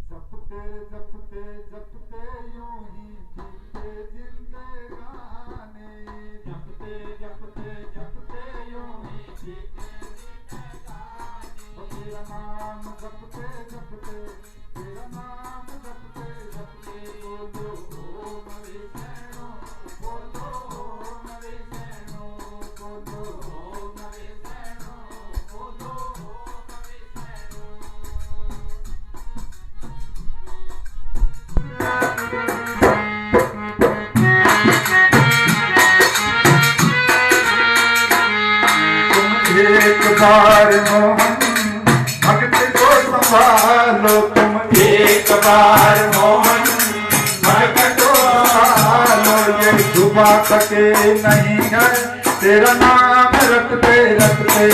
जपते जपते जपते यूं ही जीते जिंदगानी, जपते जपते जपते यूं ही जीते जिंदगानी, तेरा नाम जपते जपते तेरा नाम जपते जपते बोलो ओम विष्णु, बोलो ओम विष्णु, बोलो ओम विष्णु, बोलो ओम विष्णु। एक बार मोहन भक्त को संभालो, तुम एक बार मोहन भक्त को संभालो, ये छुपा सके नहीं है तेरा नाम रटते रटते,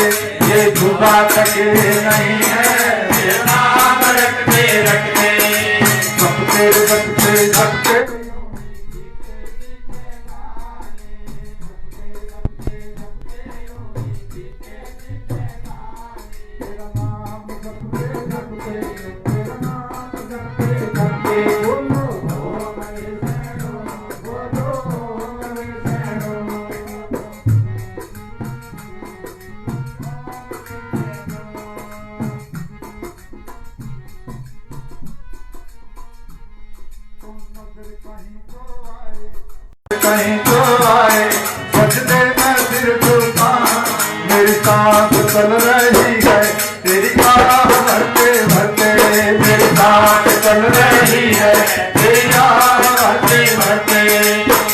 ये छुपा सके नहीं है तेरा नाम रटते रटते, जपते जपते जपते कहीं तो आए सजदे में सिर झुकाऊं, मेरी सांस चल रही है तेरी आह भरते भरते, मेरी सांस चल रही है तेरी आह भरते भरते,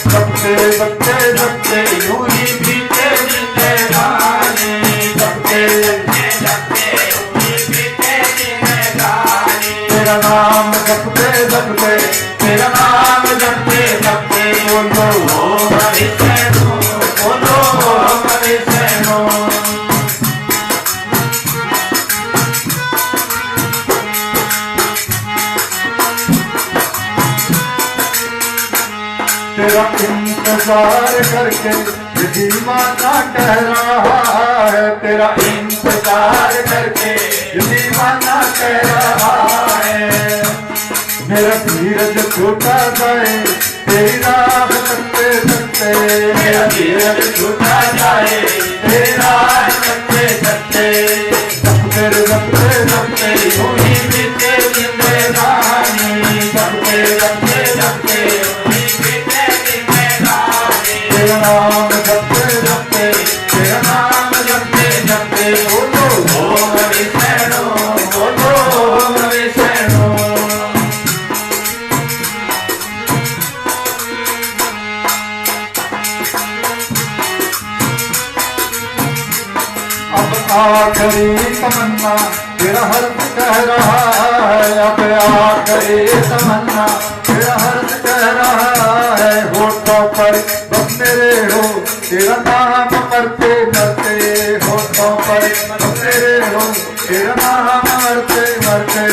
जपते जपते जपते यूं ही बीते जिंदगानी, जपते जपते यूं ही बीते जिंदगानी, तेरा नाम जपते जपते तेरा नाम जपते जपते बोलो ओम विष्णु, बोलो ओम विष्णु। तेरा इंतजार करके ये दीवाना कह रहा है, तेरा इंतजार करके ये दीवाना कह रहा है, मेरा धीरज छूटा जाए तेरी राह चलते चलते, मेरा धीरज छूटा जाए तेरी राह चलते चलते, जपते जपते जपते यूं ही बीते जिंदगानी, जपते जपते जपते यूं ही बीते जिंदगानी, तेरा नाम जपते जपते तेरा नाम जपते जपते बोलो ओम विष्णु, बोलो ओम विष्णु। अब आखिरी तमन्ना तेरा हर्ष कह रहा है, अब आखिरी तमन्ना तेरा हर्ष कह रहा है, होठों पर बस मेरे हो तेरा नाम मरते मरते होठों पर तेरे हो, तेरा नाम मरते मरते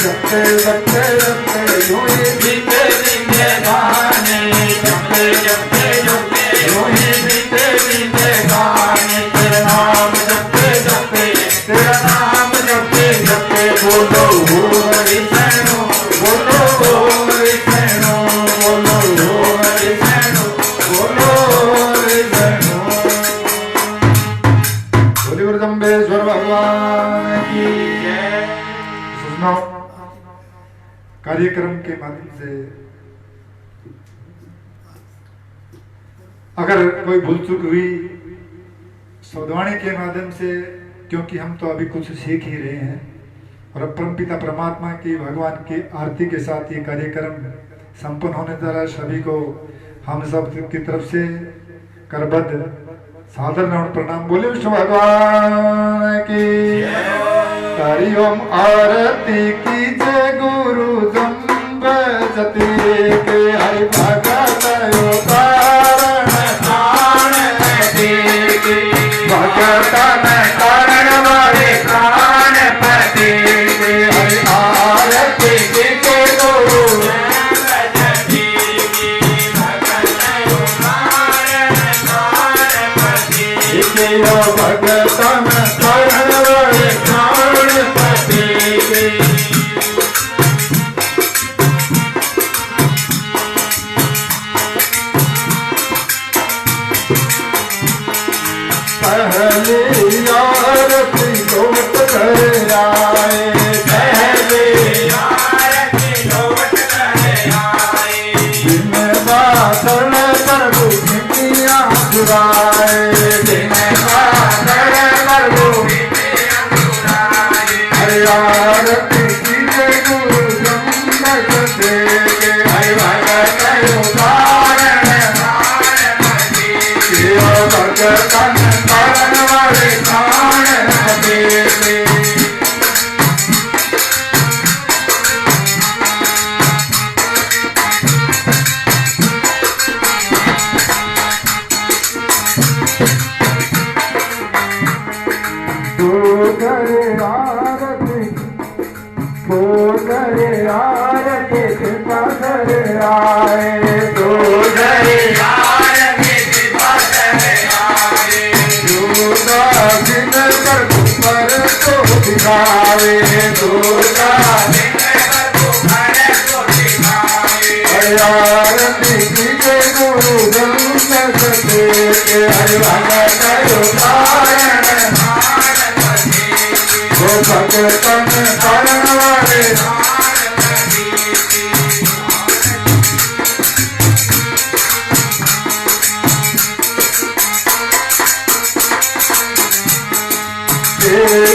जपते जपते जपते यूं ही बीते बीते गाने जपते जपते जपते यूं ही बीते बीते गाने तेरा नाम जपते जपते तेरा नाम जपते जपते बोलो हरि शरणो बोलो हरि शरणो बोलो हरि शरणो बोलो हरि शरणो। बोले गुरु जम्बेश्वर भगवान की जय। सुनो कार्यक्रम के माध्यम से अगर कोई भूल चूक हुई सौदवाणी के माध्यम से, क्योंकि हम तो अभी कुछ सीख ही रहे हैं और अब परमपिता परमात्मा की भगवान की आरती के साथ ये कार्यक्रम संपन्न होने जा रहा है। सभी को हम सब की तरफ से करबद्ध सादर नमन प्रणाम। बोले विष्णु भगवान की हरि ओम। आरती की जय गुरु जम्ब जति के हरि भगत कारण प्राण के भगतन कारण वाले प्राण पति के हरि आरती की जय गुरु भगतन कारण वाले प्राण पति के। पहली आरती लौट कर आए, पहली आरती लौट कर आए, दिन बादल पर दुनिया चुराए, दिन बादल पर दुनिया चुराए। हरि आरती की जय गुरु जम्ब जति के हरि भगत कारण भगतन कारण वाले प्राण पति के। तो करे आरती कृपा करे आए, तो करे आरती कृपा करे आए, दिन पर को दिखावे, दुर्गा दिन पर को दिखावे। आरती की जय गुरु जम्ब जति के हरि भगत कारण वो भगतन कारण वाले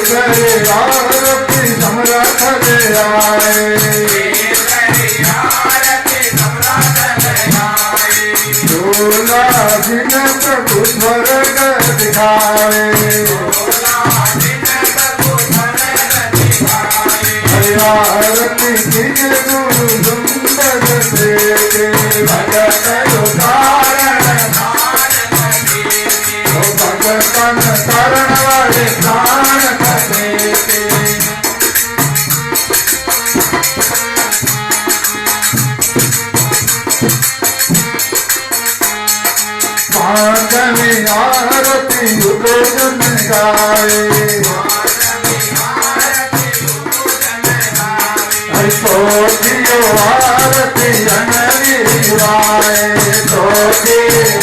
करे आरती समरथ ले आए, सोला दिन प्रभु स्वर्ग दिखाए, आरती की जय गुरु जम्ब जति के भगत कारण भगतन कारण वाले प्राण पति के। पांचवी आरती युगोजन गाए, सोचियो आरती अनविवाए, सोचियो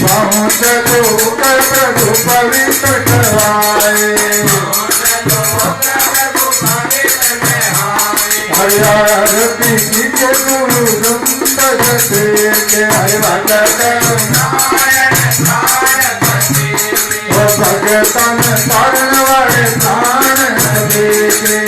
बहुत दुख प्रभु पवित्र करवाए, हरि आरती की जय गुरु जम्ब जति के हरि भगत भगतन कारण वाले प्राण पति के।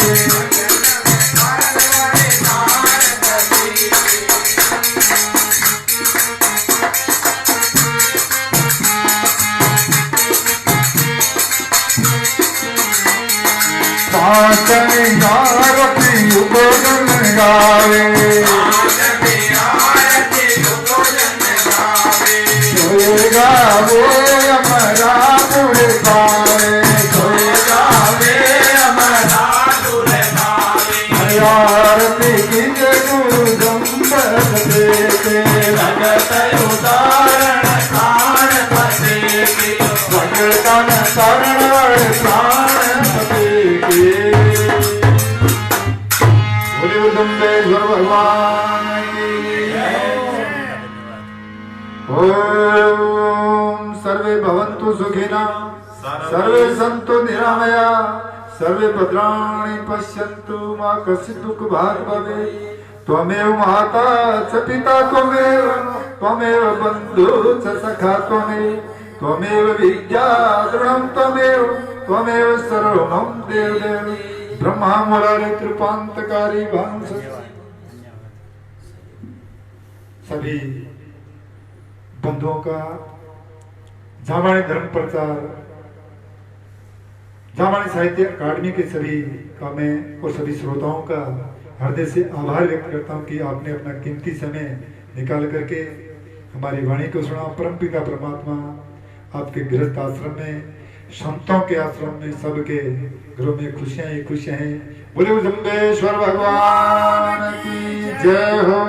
पांचवी आरती युगोजन गावे, गावे हमारा गुण गावे, कोई गावे हमारा गुण गावे। आरती कीजे गुरु जम्बल देते, भगत उदाहरण प्राण पते के, भगतन शरण प्राण पते के। बोलिए जम्बेश्वर भगवान की जय। ओम सर्वे भवन्तु सुखिनः, सर्वे सन्तु निरामया, सर्वे भद्राणि पश्यन्तु मा कश्चित् दुःखभाग् भवेत्। त्वमेव माता च पिता त्वमेव, त्वमेव बन्धुः च सखा त्वमेव, त्वमेव विद्या द्रढं त्वमेव, त्वमेव सर्वं मम देवदेव। ब्रह्मा मुरारे कृपान्तकारी भानु सभी बंधुओं का जामानी धर्म प्रचार, जामानी साहित्य अकादमी के सभी का मैं और सभी श्रोताओं का हृदय से आभार व्यक्त करता हूँ कि आपने अपना कीमती समय निकाल करके हमारी वाणी को सुना। परमपिता परमात्मा आपके गृहस्थ आश्रम में, संतों के आश्रम में, सबके घरों में खुशियां ही खुशियां हैं। बोले जम्बेश्वर भगवान की जय हो।